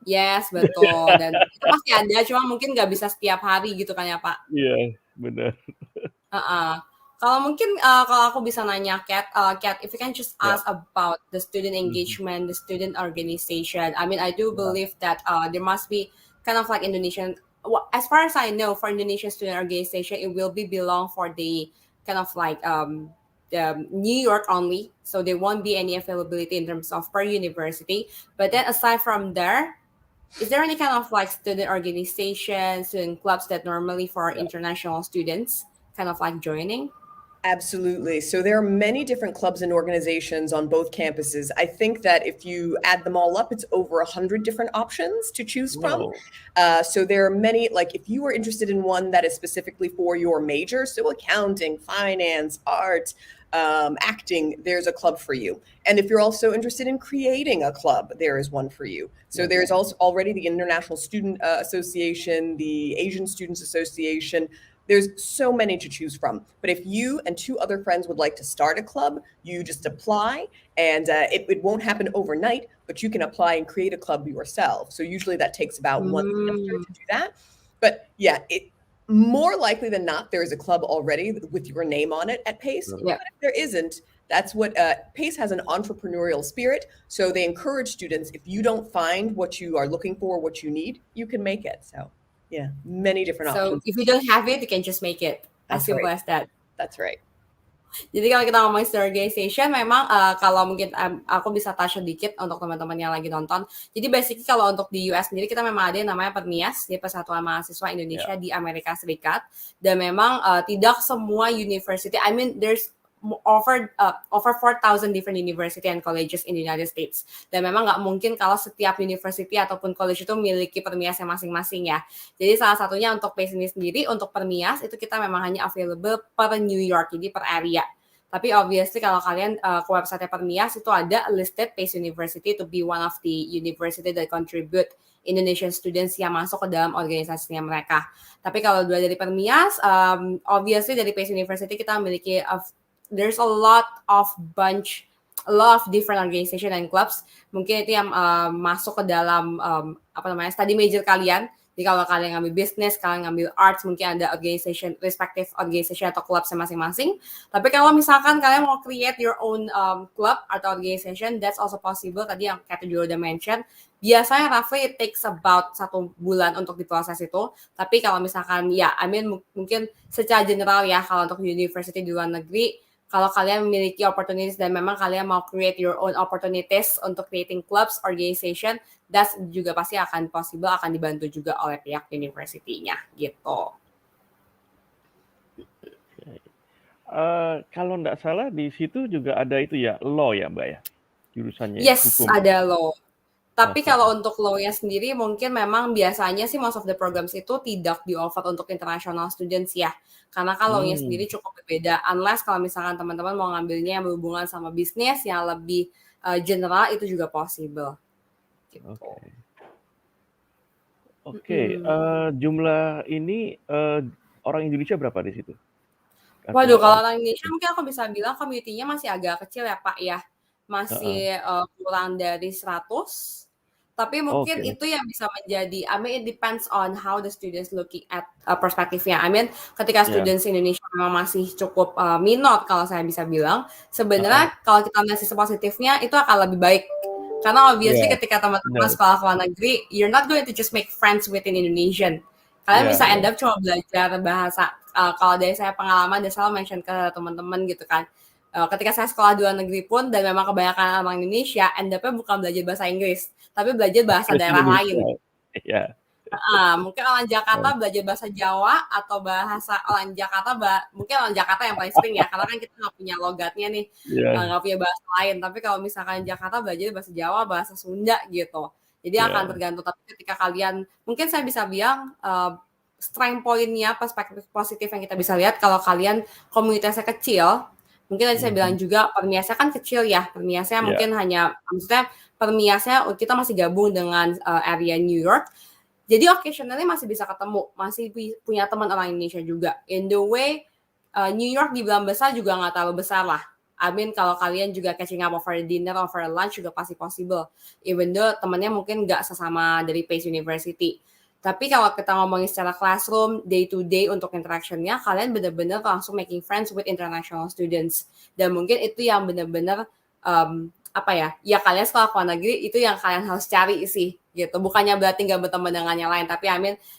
Yes, betul. Dan itu pasti ada, cuma mungkin nggak bisa setiap hari gitu kan ya Pak. Iya, benar. Kalau mungkin kalau aku bisa nanya Kat, if you can just ask about the student engagement, the student organization. I mean, I do believe that there must be kind of like Indonesian. Well, as far as I know, for Indonesian student organization, it will be belong for the kind of like the New York only, so there won't be any availability in terms of per university. But then aside from there, is there any kind of like student organization, student clubs that normally for international students kind of like joining? Absolutely. So there are many different clubs and organizations on both campuses. I think that if you add them all up, it's over 100 different options to choose from. So there are many, like if you are interested in one that is specifically for your major, so accounting, finance, art, acting, there's a club for you. And if you're also interested in creating a club, there is one for you. So there's also already the International Student Association, the Asian Students Association. There's so many to choose from. But if you and 2 other friends would like to start a club, you just apply, and it won't happen overnight, but you can apply and create a club yourself. So usually that takes about 1 semester to do that. But yeah, more likely than not, there is a club already with your name on it at PACE. But if there isn't, that's what PACE has, an entrepreneurial spirit. So they encourage students, if you don't find what you are looking for, what you need, you can make it. So yeah, many different options. So if you don't have it, you can just make it. As simple as that. That's right. Jadi kalau kita ngomongin student organization, memang kalau mungkin aku bisa touch sedikit untuk teman-teman yang lagi nonton. Jadi basically kalau untuk di US sendiri kita memang ada yang namanya PERMIAS, di Persatuan Mahasiswa Indonesia di Amerika Serikat. Dan memang tidak semua university, I mean there's over 4,000 different university and colleges in the United States. Dan memang nggak mungkin kalau setiap university ataupun college itu memiliki permiasnya masing-masing ya. Jadi salah satunya untuk PACE ini sendiri, untuk permias itu kita memang hanya available per New York, jadi per area. Tapi obviously kalau kalian ke website permias itu ada listed PACE University to be one of the university that contribute Indonesian students yang masuk ke dalam organisasinya mereka. Tapi kalau dua dari permias, obviously dari PACE University kita memiliki there's a lot of different organization and clubs. Mungkin itu yang masuk ke dalam study major kalian. Jadi kalau kalian ngambil business, kalian ngambil arts, mungkin ada respective organization atau clubs masing-masing. Tapi kalau misalkan kalian mau create your own club atau organization, that's also possible. Tadi yang Kata juga udah mention, biasanya roughly it takes about 1 bulan untuk diproses itu. Tapi kalau misalkan mungkin secara general ya, kalau untuk university di luar negeri, kalau kalian memiliki opportunities dan memang kalian mau create your own opportunities untuk creating clubs, organization, that's juga pasti akan possible, akan dibantu juga oleh pihak university-nya gitu. Kalau nggak salah di situ juga ada itu ya, law ya Mbak ya, jurusannya. Yes, hukum. ada law. Tapi kalau untuk law-nya sendiri mungkin memang biasanya sih most of the programs itu tidak di-offer untuk international students ya. Karena kalau law-nya sendiri cukup berbeda. Unless kalau misalkan teman-teman mau ngambilnya yang berhubungan sama bisnis yang lebih general, itu juga possible. Gitu. Oke. Jumlah ini orang Indonesia berapa di situ? Waduh, kalau orang Indonesia mungkin aku bisa bilang community-nya masih agak kecil ya Pak ya. Masih kurang dari 100. Tapi mungkin itu yang bisa menjadi, I mean it depends on how the students looking at perspektifnya. I mean ketika students Indonesia memang masih cukup minor kalau saya bisa bilang, sebenarnya kalau kita lihat sisi positifnya itu akan lebih baik. Karena obviously ketika teman-teman sekolah luar negeri, you're not going to just make friends within Indonesian. Kalian bisa end up cuma belajar bahasa. Kalau dari saya pengalaman, dan selalu mention ke teman-teman gitu kan. Ketika saya sekolah di luar negeri pun, dan memang kebanyakan orang Indonesia, end up-nya bukan belajar bahasa Inggris, tapi belajar bahasa daerah lain. Mungkin orang Jakarta belajar bahasa Jawa, atau bahasa orang Jakarta, mungkin orang Jakarta yang paling sering ya, karena kan kita nggak punya logatnya nih, nggak punya bahasa lain. Tapi kalau misalkan Jakarta belajar bahasa Jawa, bahasa Sunda gitu. Jadi akan tergantung, tapi ketika kalian, mungkin saya bisa bilang, strength point-nya, perspektif positif yang kita bisa lihat, kalau kalian komunitasnya kecil, mungkin tadi saya bilang juga permiasnya kan kecil ya, permiasnya mungkin hanya, maksudnya permiasnya kita masih gabung dengan area New York, jadi occasionally masih bisa ketemu, masih punya teman orang Indonesia juga. In the way, New York dibilang besar juga nggak terlalu besar lah. I mean kalau kalian juga catching up over dinner, over lunch juga pasti possible. Even though temannya mungkin nggak sesama dari PACE University. Tapi kalau kita ngomongin secara classroom, day to day untuk interaction-nya, kalian benar-benar langsung making friends with international students. Dan mungkin itu yang benar-benar ya kalian sekolah luar negeri itu yang kalian harus cari sih gitu. Bukannya berarti nggak berteman dengan yang lain, tapi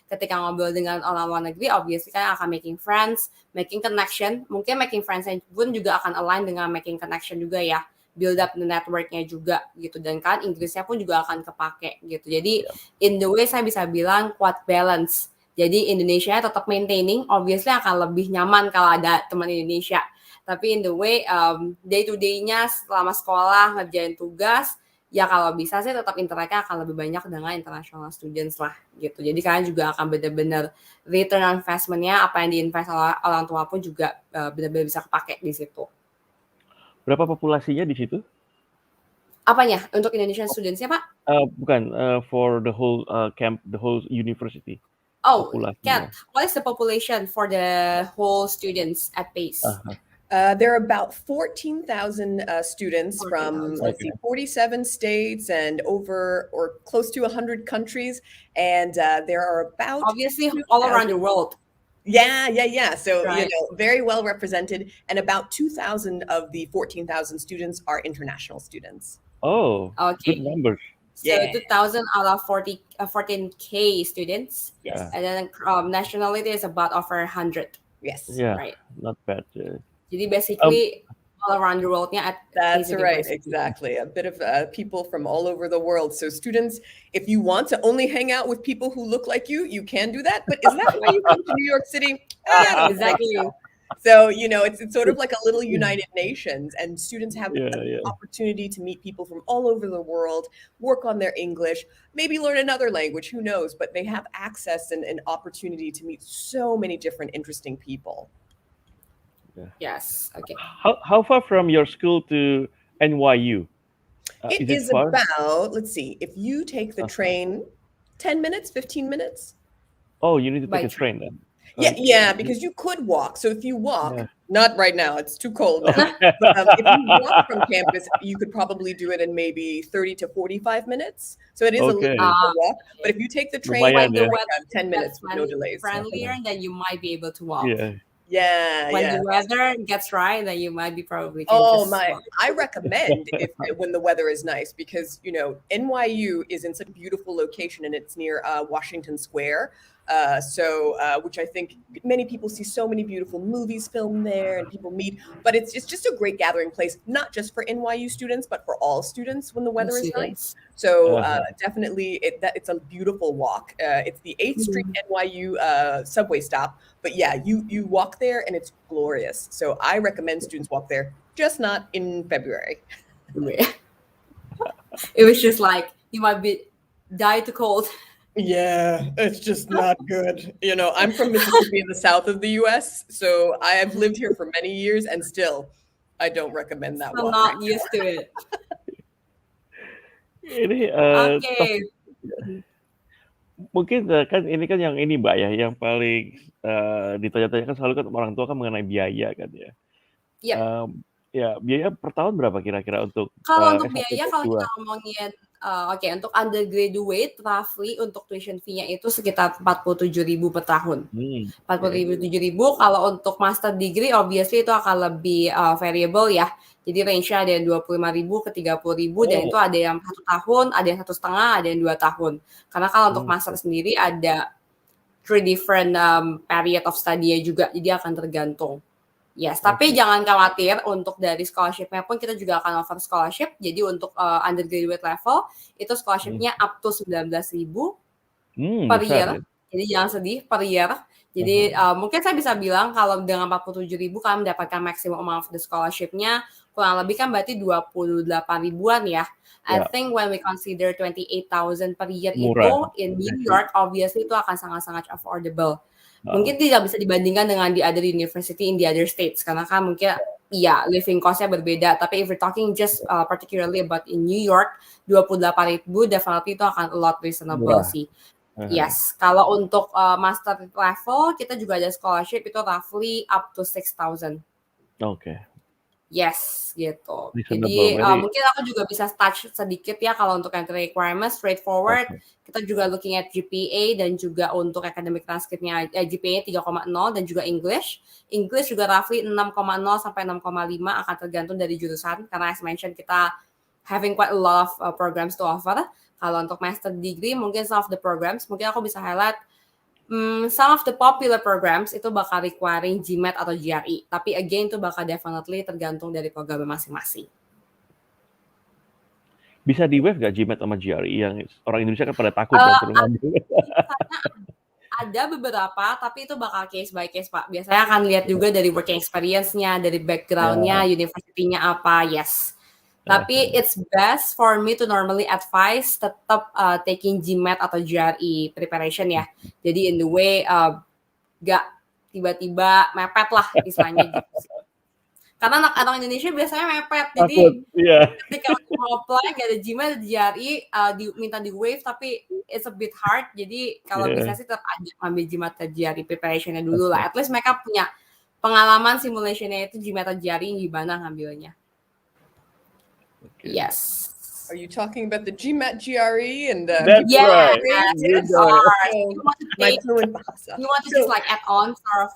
ketika ngobrol dengan orang luar negeri, obviously kalian akan making friends, making connection. Mungkin making friends pun juga akan align dengan making connection juga ya. Build up the network-nya juga gitu, dan kan Inggrisnya pun juga akan kepake gitu. Jadi in the way saya bisa bilang quite balance. Jadi Indonesia tetap maintaining, obviously akan lebih nyaman kalau ada teman Indonesia. Tapi in the way day to day-nya selama sekolah ngerjain tugas, ya kalau bisa sih tetap interact-nya akan lebih banyak dengan international students lah gitu. Jadi kalian juga akan benar-benar return on investment-nya, apa yang diinvest oleh orang tua pun juga benar-benar bisa kepake di situ. Berapa populasinya di situ? Apanya? Untuk Indonesian students-nya, Pak? Bukan, for the whole camp, the whole university. Oh, populasinya. what is the population for the whole students at PACE? There are about 14,000 students from, 47 states and over or close to 100 countries. And there are about... Obviously, all around the world. Yeah. So, right. very well represented. And about 2,000 of the 14,000 students are international students. Oh, okay. Good numbers. So 2,000 out of 14K students. Yes. And then nationality is about over 100. Yes. Yeah, right. Not bad. Jadi basically all around the world-nya at That's PACE right, University. exactly. A bit of people from all over the world. So students, if you want to only hang out with people who look like you can do that. But is that why you come to New York City? Exactly. So, it's sort of like a little United Nations, and students have the opportunity to meet people from all over the world, work on their English, maybe learn another language, who knows, but they have access and an opportunity to meet so many different interesting people. Yes, okay. How far from your school to NYU? It is about, let's see, if you take the train, 10 minutes, 15 minutes. Oh, you need to take a train then. Yeah, because you could walk. So if you walk, not right now, it's too cold now. But, if you walk from campus, you could probably do it in maybe 30 to 45 minutes. So it is a little bit of a walk. But if you take the train, the weather 10 minutes with no delays. Friendlier, then you might be able to walk. Yeah. When the weather gets right, then you might be probably. I recommend when the weather is nice, because NYU is in such a beautiful location and it's near Washington Square. Which I think many people see so many beautiful movies filmed there and people meet, but it's just a great gathering place, not just for NYU students, but for all students when the weather is nice. So definitely it's a beautiful walk. It's the 8th Street NYU subway stop, but yeah, you walk there and it's glorious. So I recommend students walk there, just not in February. It was just like, you might die to cold. Yeah, it's just not good. I'm from Mississippi in the south of the U.S., so I have lived here for many years, and still, I don't recommend that. I'm not used to it. Ini, mungkin kan ini kan yang ini Mbak ya, yang paling ditanya-tanyakan selalu kan orang tua kan mengenai biaya kan ya. Ya, biaya per tahun berapa kira-kira untuk kalau untuk biaya, kalau kita ngomongin untuk undergraduate roughly untuk tuition fee-nya itu sekitar 47.000 per tahun. 47.000. Kalau untuk master degree obviously itu akan lebih variable ya. Jadi range-nya ada yang 25.000 ke 30.000 dan itu ada yang 1 tahun, ada yang 1,5, ada yang 2 tahun. Karena kalau untuk master sendiri ada 3 different period of study-nya juga. Jadi akan tergantung. Yes, tapi jangan khawatir, untuk dari scholarship-nya pun kita juga akan offer scholarship. Jadi untuk undergraduate level itu scholarship-nya up to 19.000 per year. Jadi jangan sedih, per year. Jadi mungkin saya bisa bilang kalau dengan 47.000 kalian mendapatkan maximum amount of the scholarship-nya kurang lebih kan berarti 28 ribuan ya. I think when we consider 28,000 per year itu in New York, obviously itu akan sangat-sangat affordable. Mungkin tidak bisa dibandingkan dengan di other university in the other states karena kan mungkin living cost-nya berbeda. Tapi if we're talking just particularly about in New York, 28.000 definitely itu akan a lot reasonable sih. Yes, kalau untuk master level kita juga ada scholarship itu roughly up to 6,000. Oke. Yes, gitu. Reasonable, Jadi very mungkin aku juga bisa touch sedikit ya kalau untuk entry requirements straightforward. okay. Kita juga looking at GPA dan juga untuk academic transcriptnya GPA 3,0 dan juga English. English juga roughly 6,0 sampai 6,5 akan tergantung dari jurusan karena as mentioned kita having quite a lot of programs to offer. Kalau untuk master degree mungkin some of the programs mungkin aku bisa highlight some of the popular programs itu bakal requiring Gmat atau GRE. Tapi again itu bakal definitely tergantung dari programnya masing-masing. Bisa di wave nggak Gmat sama GRE yang orang Indonesia kan pada takut kan suruh ngambil. Ada beberapa, tapi itu bakal case by case, Pak. Biasanya akan lihat juga dari working experience-nya, dari background-nya, university-nya apa, yes. Tapi it's best for me to normally advise tetap taking Gmat atau GRE preparation ya. Jadi in the way gak tiba-tiba mepet lah istilahnya gitu. Karena anak-anak Indonesia biasanya mepet. Jadi ketika mau apply gak ada Gmat atau GRE minta di wave tapi it's a bit hard. Jadi kalau bisa sih tetap ambil Gmat atau GRE preparation-nya dulu lah. At least mereka punya pengalaman simulation-nya itu Gmat atau GRE gimana ngambilnya. Okay. Yes. Are you talking about the Gmat GRE and That's yeah, right. yes, you want to just like add on sort of.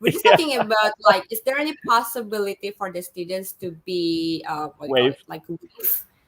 We're just talking about like, is there any possibility for the students to be wave?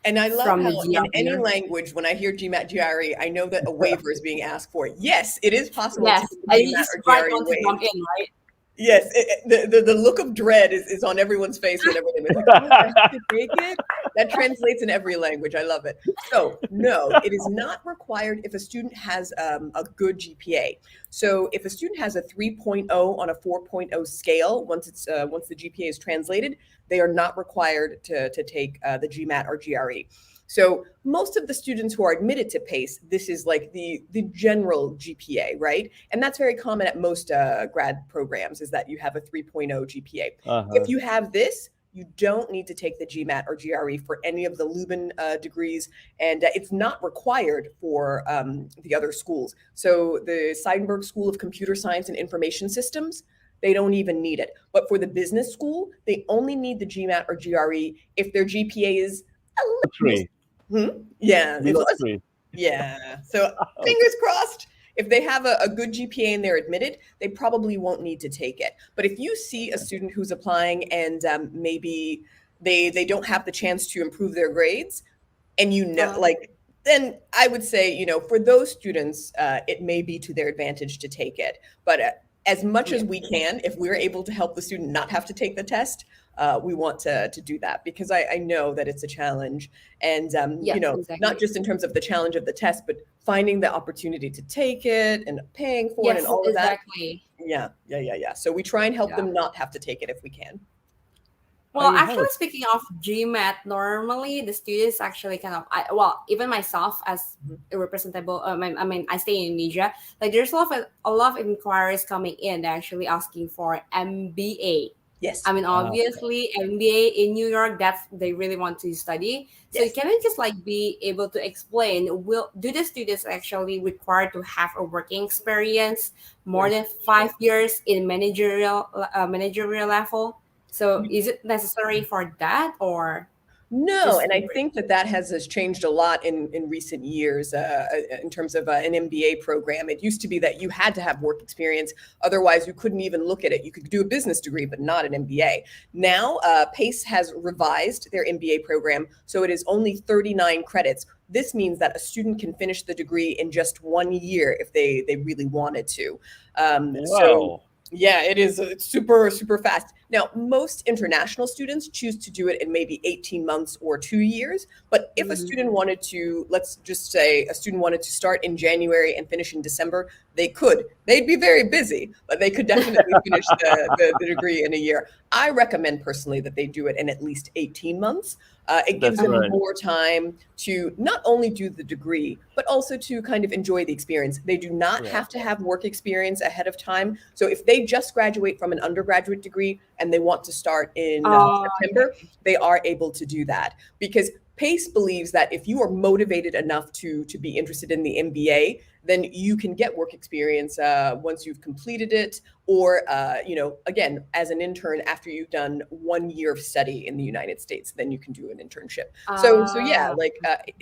And I love how in any language, when I hear Gmat GRE, I know that a waiver is being asked for. Yes, it is possible. Yes, to and you Gmat just or right GRE on to waive. jump in, right? Yes, the look of dread is on everyone's face whenever they like, oh, I have to take it. That translates in every language. I love it. So no, it is not required if a student has a good GPA. So if a student has a 3.0 on a 4.0 scale, once the GPA is translated, they are not required to take the Gmat or GRE. So most of the students who are admitted to PACE, this is like the general GPA, right? And that's very common at most grad programs is that you have a 3.0 GPA. If you have this, you don't need to take the Gmat or GRE for any of the Leuven degrees, and it's not required for the other schools. So the Seidenberg School of Computer Science and Information Systems, they don't even need it. But for the business school, they only need the Gmat or GRE if their GPA is a little... Yeah. Yeah. So fingers crossed. If they have a good GPA and they're admitted, they probably won't need to take it. But if you see a student who's applying and maybe they don't have the chance to improve their grades, and then I would say, for those students, it may be to their advantage to take it. But as much as we can, if we're able to help the student not have to take the test, we want to do that because I know that it's a challenge and, exactly. Not just in terms of the challenge of the test, but finding the opportunity to take it and paying for it and all of that. Yeah. So we try and help them not have to take it if we can. Well, actually speaking of Gmat, normally the students actually even myself as a representable, I stay in Indonesia, like there's a lot of inquiries coming in actually asking for MBA. Yes. Obviously MBA in New York, they really want to study. So can you just be able to explain, do the students actually require to have a working experience more than 5 years in managerial level? So is it necessary for that or? No, and I think that has changed a lot in recent years in terms of an MBA program. It used to be that you had to have work experience. Otherwise, you couldn't even look at it. You could do a business degree, but not an MBA. Now, PACE has revised their MBA program, so it is only 39 credits. This means that a student can finish the degree in just 1 year if they really wanted to. So yeah, it's super, super fast. Now, most international students choose to do it in maybe 18 months or 2 years. But if a student wanted to, let's just say a student wanted to start in January and finish in December, they could. They'd be very busy, but they could definitely finish the degree in a year. I recommend personally that they do it in at least 18 months. It gives them more time to not only do the degree, but also to kind of enjoy the experience. They do not have to have work experience ahead of time. So if they just graduate from an undergraduate degree and they want to start in September, they are able to do that. Because PACE believes that if you are motivated enough to be interested in the MBA, then you can get work experience once you've completed it, or again, as an intern after you've done 1 year of study in the United States, then you can do an internship. So yeah,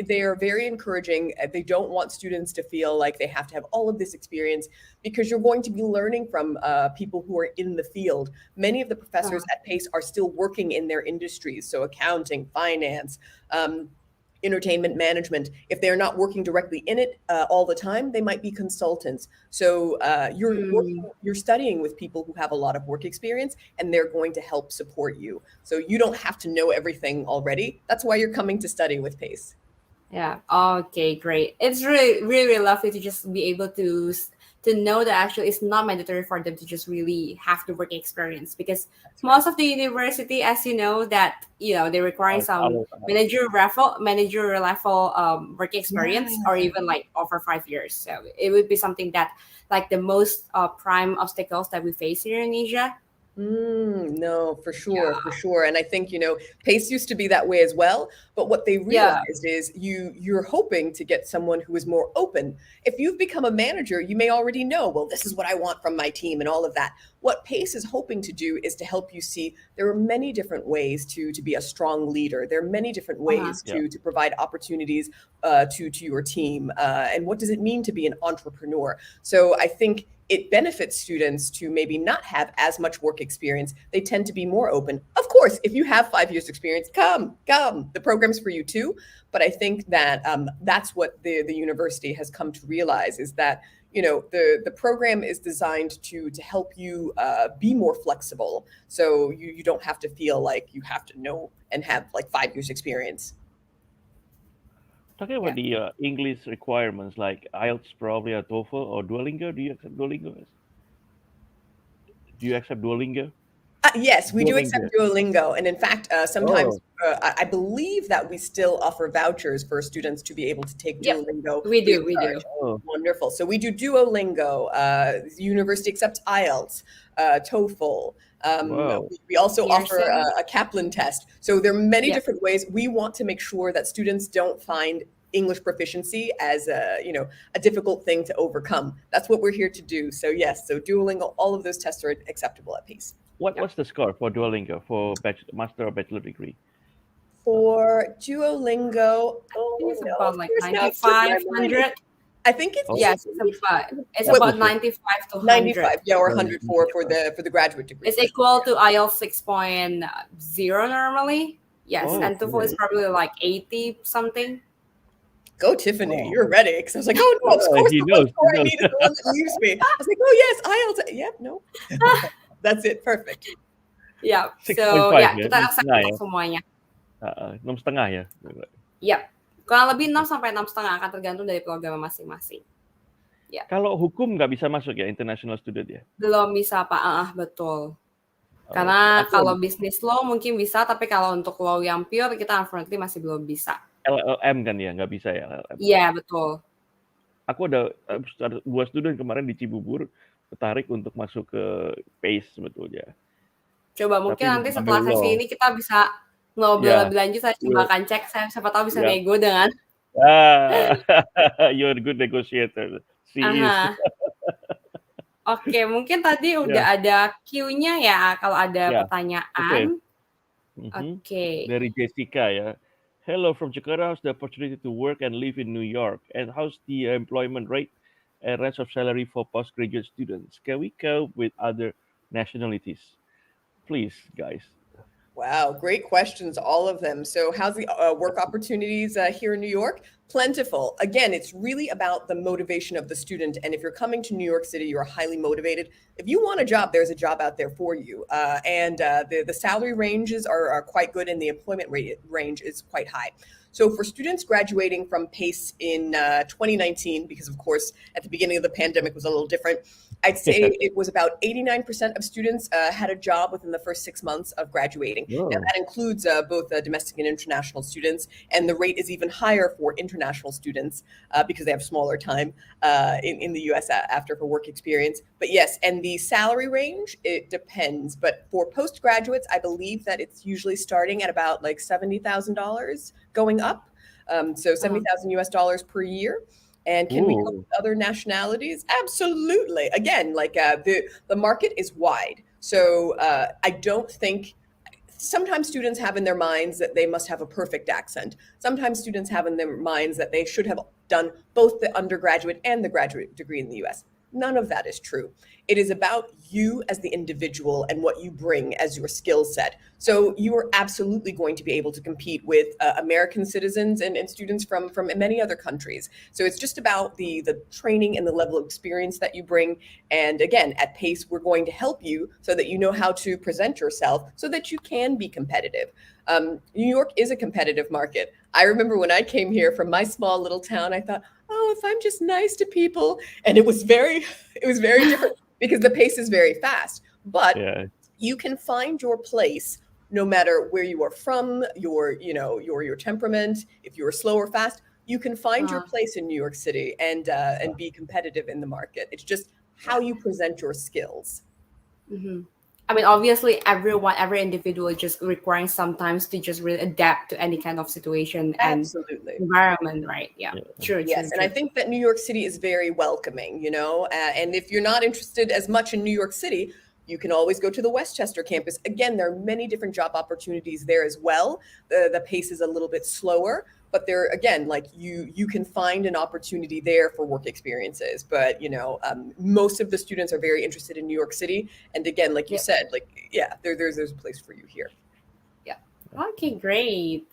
they are very encouraging. They don't want students to feel like they have to have all of this experience, because you're going to be learning from people who are in the field. Many of the professors at PACE are still working in their industries, so accounting, finance, entertainment management. If they're not working directly in it all the time, they might be consultants. So you're studying with people who have a lot of work experience, and they're going to help support you. So you don't have to know everything already. That's why you're coming to study with PACE. Yeah. Okay, great. It's really, really lovely to just be able to know that actually it's not mandatory for them to just really have the work experience, because most of the university, as you know, that they require some managerial level work experience, or even like over 5 years. So it would be something that like the most prime obstacles that we face here in Asia. No, for sure. And I think, PACE used to be that way as well. But what they realized is you're hoping to get someone who is more open. If you've become a manager, you may already know, well, this is what I want from my team and all of that. What PACE is hoping to do is to help you see there are many different ways to be a strong leader. There are many different ways to provide opportunities to your team. And what does it mean to be an entrepreneur? So I think it benefits students to maybe not have as much work experience. They tend to be more open. Of course, if you have 5 years experience, come. The program's for you too. But I think that that's what the university has come to realize, is that the program is designed to help you be more flexible. So you don't have to feel like you have to know and have like 5 years experience. Talking about the English requirements like IELTS, probably a TOEFL or Duolingo. Do you accept Duolingo? Do you accept Duolingo? Yes, we do accept Duolingo. And in fact, sometimes I believe that we still offer vouchers for students to be able to take Duolingo. We do. Oh. Wonderful. So we do Duolingo. The university accepts IELTS, TOEFL. We also offer a Kaplan test. So there are many different ways. We want to make sure that students don't find English proficiency as a difficult thing to overcome. That's what we're here to do. So yes, so Duolingo, all of those tests are acceptable at PACE. What's the score for Duolingo for master or bachelor degree? For Duolingo, it's about like 9,500. I think it's it's about 95 to 100. 95, or 100 for the graduate degree. It's equal to IELTS 6.0 normally. Yes, and TOEFL is probably like 80 something. Go, Tiffany, you're ready. Because I was like, oh no, of course the one score I need is the one that leaves me. I was like, oh yes, IELTS. Yep, no. That's it, perfect. Yeah, so kita accept semuanya. 6,5 ya? Yep. Kurang lebih 6 sampai 6,5 akan tergantung dari program masing-masing. Ya. Kalau hukum nggak bisa masuk ya, international student ya? Belum bisa, Pak. Betul. Karena kalau bisnis law mungkin bisa, tapi kalau untuk law yang pure kita unfortunately masih belum bisa. LLM kan ya, nggak bisa ya LLM? Iya, betul. Aku ada 2 student kemarin di Cibubur tertarik untuk masuk ke PACE sebetulnya. Coba mungkin nanti setelah sesi ini kita bisa ngobrol lebih lanjut. Saya coba akan cek, saya siapa tahu bisa nego dengan. You're a good negotiator. Oke, mungkin tadi udah ada Q-nya ya kalau ada pertanyaan. Oke. Dari Jessica ya. Hello from Jakarta. How's the opportunity to work and live in New York? And how's the employment rate and range of salary for postgraduate students? Can we cope with other nationalities? Please, guys. Wow, great questions, all of them. So how's the work opportunities here in New York? Plentiful. Again, it's really about the motivation of the student. And if you're coming to New York City, you're highly motivated. If you want a job, there's a job out there for you. And the salary ranges are quite good, and the employment range is quite high. So for students graduating from PACE in 2019, because of course, at the beginning of the pandemic was a little different, I'd say it was about 89% of students had a job within the first 6 months of graduating. Now, that includes both domestic and international students, and the rate is even higher for international students because they have smaller time in the US after for work experience. But yes, and the salary range, it depends. But for postgraduates, I believe that it's usually starting at about like $70,000 going up. So $70,000 US per year. And can we go with other nationalities? Absolutely. Again, like the market is wide. So I don't think, sometimes students have in their minds that they must have a perfect accent. Sometimes students have in their minds that they should have done both the undergraduate and the graduate degree in the US. None of that is true. It is about you as the individual and what you bring as your skill set. So you are absolutely going to be able to compete with American citizens and students from many other countries. So it's just about the training and the level of experience that you bring. And again, at PACE, we're going to help you so that you know how to present yourself so that you can be competitive. New York is a competitive market. I remember when I came here from my small little town, I thought, oh, if I'm just nice to people. And it was very different because the pace is very fast. But you can find your place no matter where you are from, your temperament, if you're slow or fast, you can find your place in New York City and be competitive in the market. It's just how you present your skills. Mm-hmm. I mean, obviously, every individual is just requiring sometimes to just really adapt to any kind of situation and environment, right? Yeah, true. Yes, and I think that New York City is very welcoming, and if you're not interested as much in New York City, you can always go to the Westchester campus. Again, there are many different job opportunities there as well. The pace is a little bit slower, but there, again, like you can find an opportunity there for work experiences. But, most of the students are very interested in New York City. And again, like you said, there's a place for you here. Yeah. Okay, great.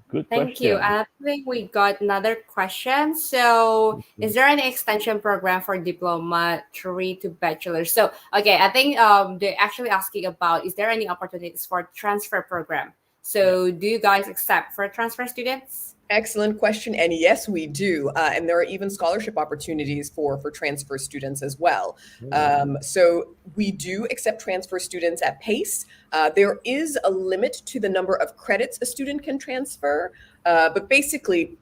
Good Thank you. I think we got another question. So, is there any extension program for Diploma 3 to Bachelor? So, okay, I think they're actually asking about, is there any opportunities for transfer program? So, do you guys accept for transfer students? Excellent question. And yes, we do. And there are even scholarship opportunities for transfer students as well. So we do accept transfer students at PACE. There is a limit to the number of credits a student can transfer. But basically,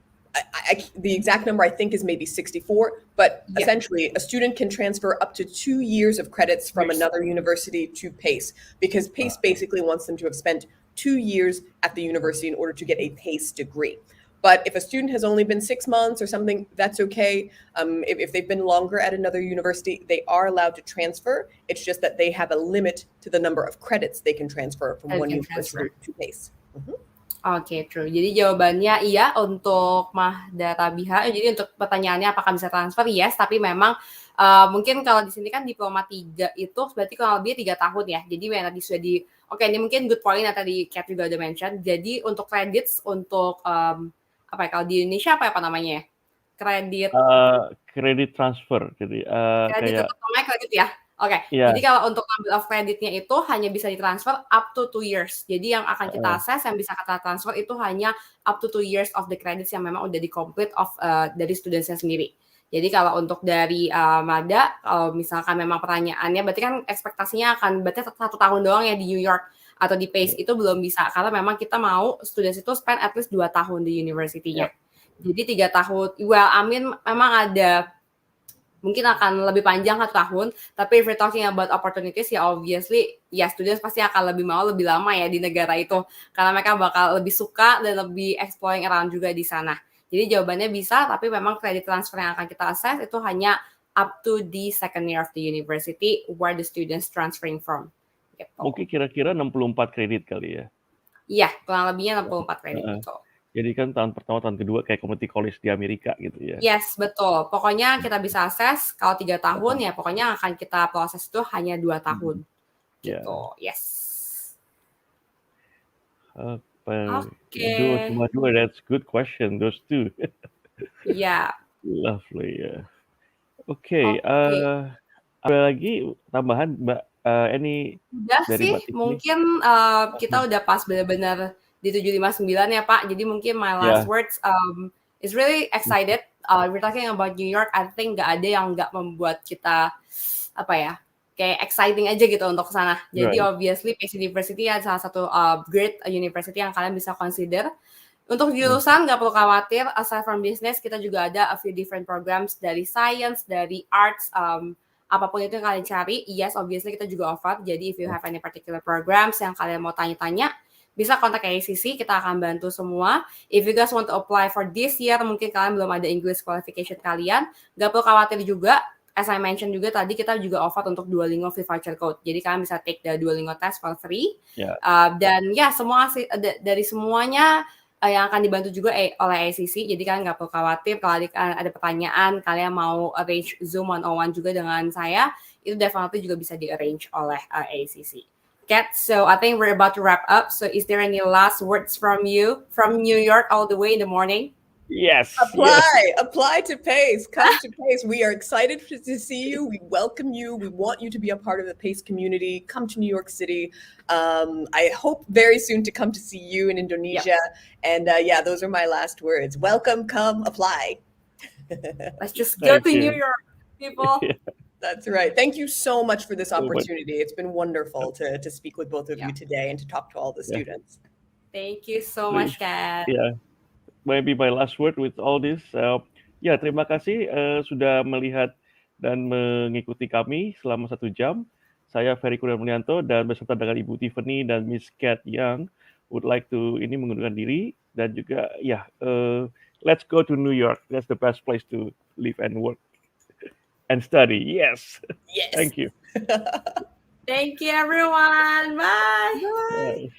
the exact number I think is maybe 64. But essentially, a student can transfer up to 2 years of credits from another university to PACE, because PACE basically wants them to have spent 2 years at the university in order to get a PACE degree. But if a student has only been 6 months or something, that's okay. If they've been longer at another university, they are allowed to transfer. It's just that they have a limit to the number of credits they can transfer from one university to PACE. Oke, true. Jadi jawabannya iya untuk Mahda Rabiha. Jadi untuk pertanyaannya apakah bisa transfer? Yes, tapi memang mungkin kalau di sini kan diploma 3 itu berarti kurang lebih 3 tahun ya. Jadi yang tadi sudah oke, ini mungkin good point yang tadi Kat juga udah mention. Jadi untuk credits untuk kalau di Indonesia apa namanya ya? Kredit transfer. Jadi kredit untuk namanya kredit ya. Oke. Jadi kalau untuk ambil off kreditnya itu hanya bisa ditransfer up to 2 years. Jadi yang akan kita akses yang bisa kita transfer itu hanya up to 2 years of the credits yang memang udah di-complete dari studentsnya sendiri. Jadi kalau untuk dari Mada, kalau misalkan memang pertanyaannya, berarti kan ekspektasinya akan berarti 1 tahun doang ya di New York atau di PACE itu belum bisa, karena memang kita mau students itu spend at least 2 tahun di university-nya. Jadi 3 tahun, memang ada, mungkin akan lebih panjang 1 tahun, tapi if we're talking about opportunities, ya obviously, ya students pasti akan lebih mau lebih lama ya di negara itu, karena mereka bakal lebih suka dan lebih exploring around juga di sana. Jadi jawabannya bisa, tapi memang credit transfer yang akan kita assess itu hanya up to the second year of the university where the students transferring from. Gitu. Mungkin kira-kira 64 kredit kali ya? Iya, kurang lebihnya 64 kredit gitu. Jadi kan tahun pertama, tahun kedua kayak community college di Amerika gitu ya? Yes, betul. Pokoknya kita bisa akses, kalau 3 tahun ya pokoknya akan kita proses itu hanya 2 tahun. Gitu, yes. Dua, that's good question, those two. Yeah. Lovely, ya. Oke, ada lagi tambahan Mbak? Udah sih, mungkin kita udah pas benar-benar di 759 ya Pak. Jadi mungkin my last words is really excited. We're talking about New York. I think nggak ada yang nggak membuat kita kayak exciting aja gitu untuk kesana. Jadi obviously PACE University adalah salah satu great university yang kalian bisa consider. Untuk jurusan nggak perlu khawatir. Aside from business, kita juga ada a few different programs dari science, dari arts. Apapun itu yang kalian cari, yes, obviously kita juga offer. Jadi if you have any particular programs yang kalian mau tanya-tanya, bisa kontak AECC, kita akan bantu semua. If you guys want to apply for this year, mungkin kalian belum ada English qualification kalian, gak perlu khawatir juga. As I mentioned juga tadi, kita juga offer untuk Duolingo free voucher code. Jadi kalian bisa take the Duolingo test for free. Dan ya, semua dari semuanya yang akan dibantu juga oleh AECC. Jadi kalian nggak perlu khawatir kalau ada pertanyaan, kalian mau arrange Zoom 101 juga dengan saya, itu definitely juga bisa di-arrange oleh AECC. Okay, so I think we're about to wrap up. So is there any last words from you from New York all the way in the morning? Yes. Apply to PACE. Come to PACE. We are excited to see you. We welcome you. We want you to be a part of the PACE community. Come to New York City. I hope very soon to come to see you in Indonesia. And yeah, those are my last words. Welcome, come, apply. Let's just go to New York, people. That's right. Thank you so much for this opportunity. It's been wonderful to speak with both of you today and to talk to all the students. Thank you so much, Kat. Yeah, maybe my last word with all this. Ya, terima kasih sudah melihat dan mengikuti kami selama 1 jam. Saya Ferry Kurniawanto dan beserta dengan Ibu Tiffany dan Miss Kat yang would like to mengundurkan diri dan juga let's go to New York. That's the best place to live and work. And study. Yes. Thank you. Thank you, everyone. Bye. Bye.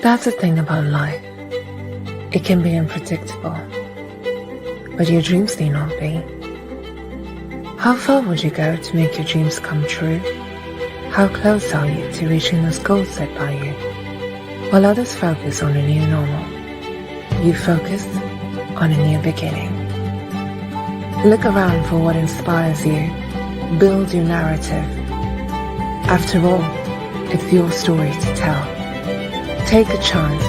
That's the thing about life. It can be unpredictable, but your dreams need not be. How far would you go to make your dreams come true? How close are you to reaching those goals set by you? While others focus on a new normal, you focus on a new beginning. Look around for what inspires you. Build your narrative. After all, it's your story to tell. Take a chance.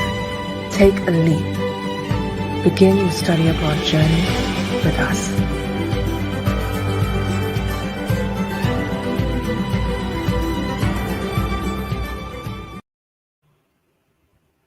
Take a leap. Begin your study abroad journey with us.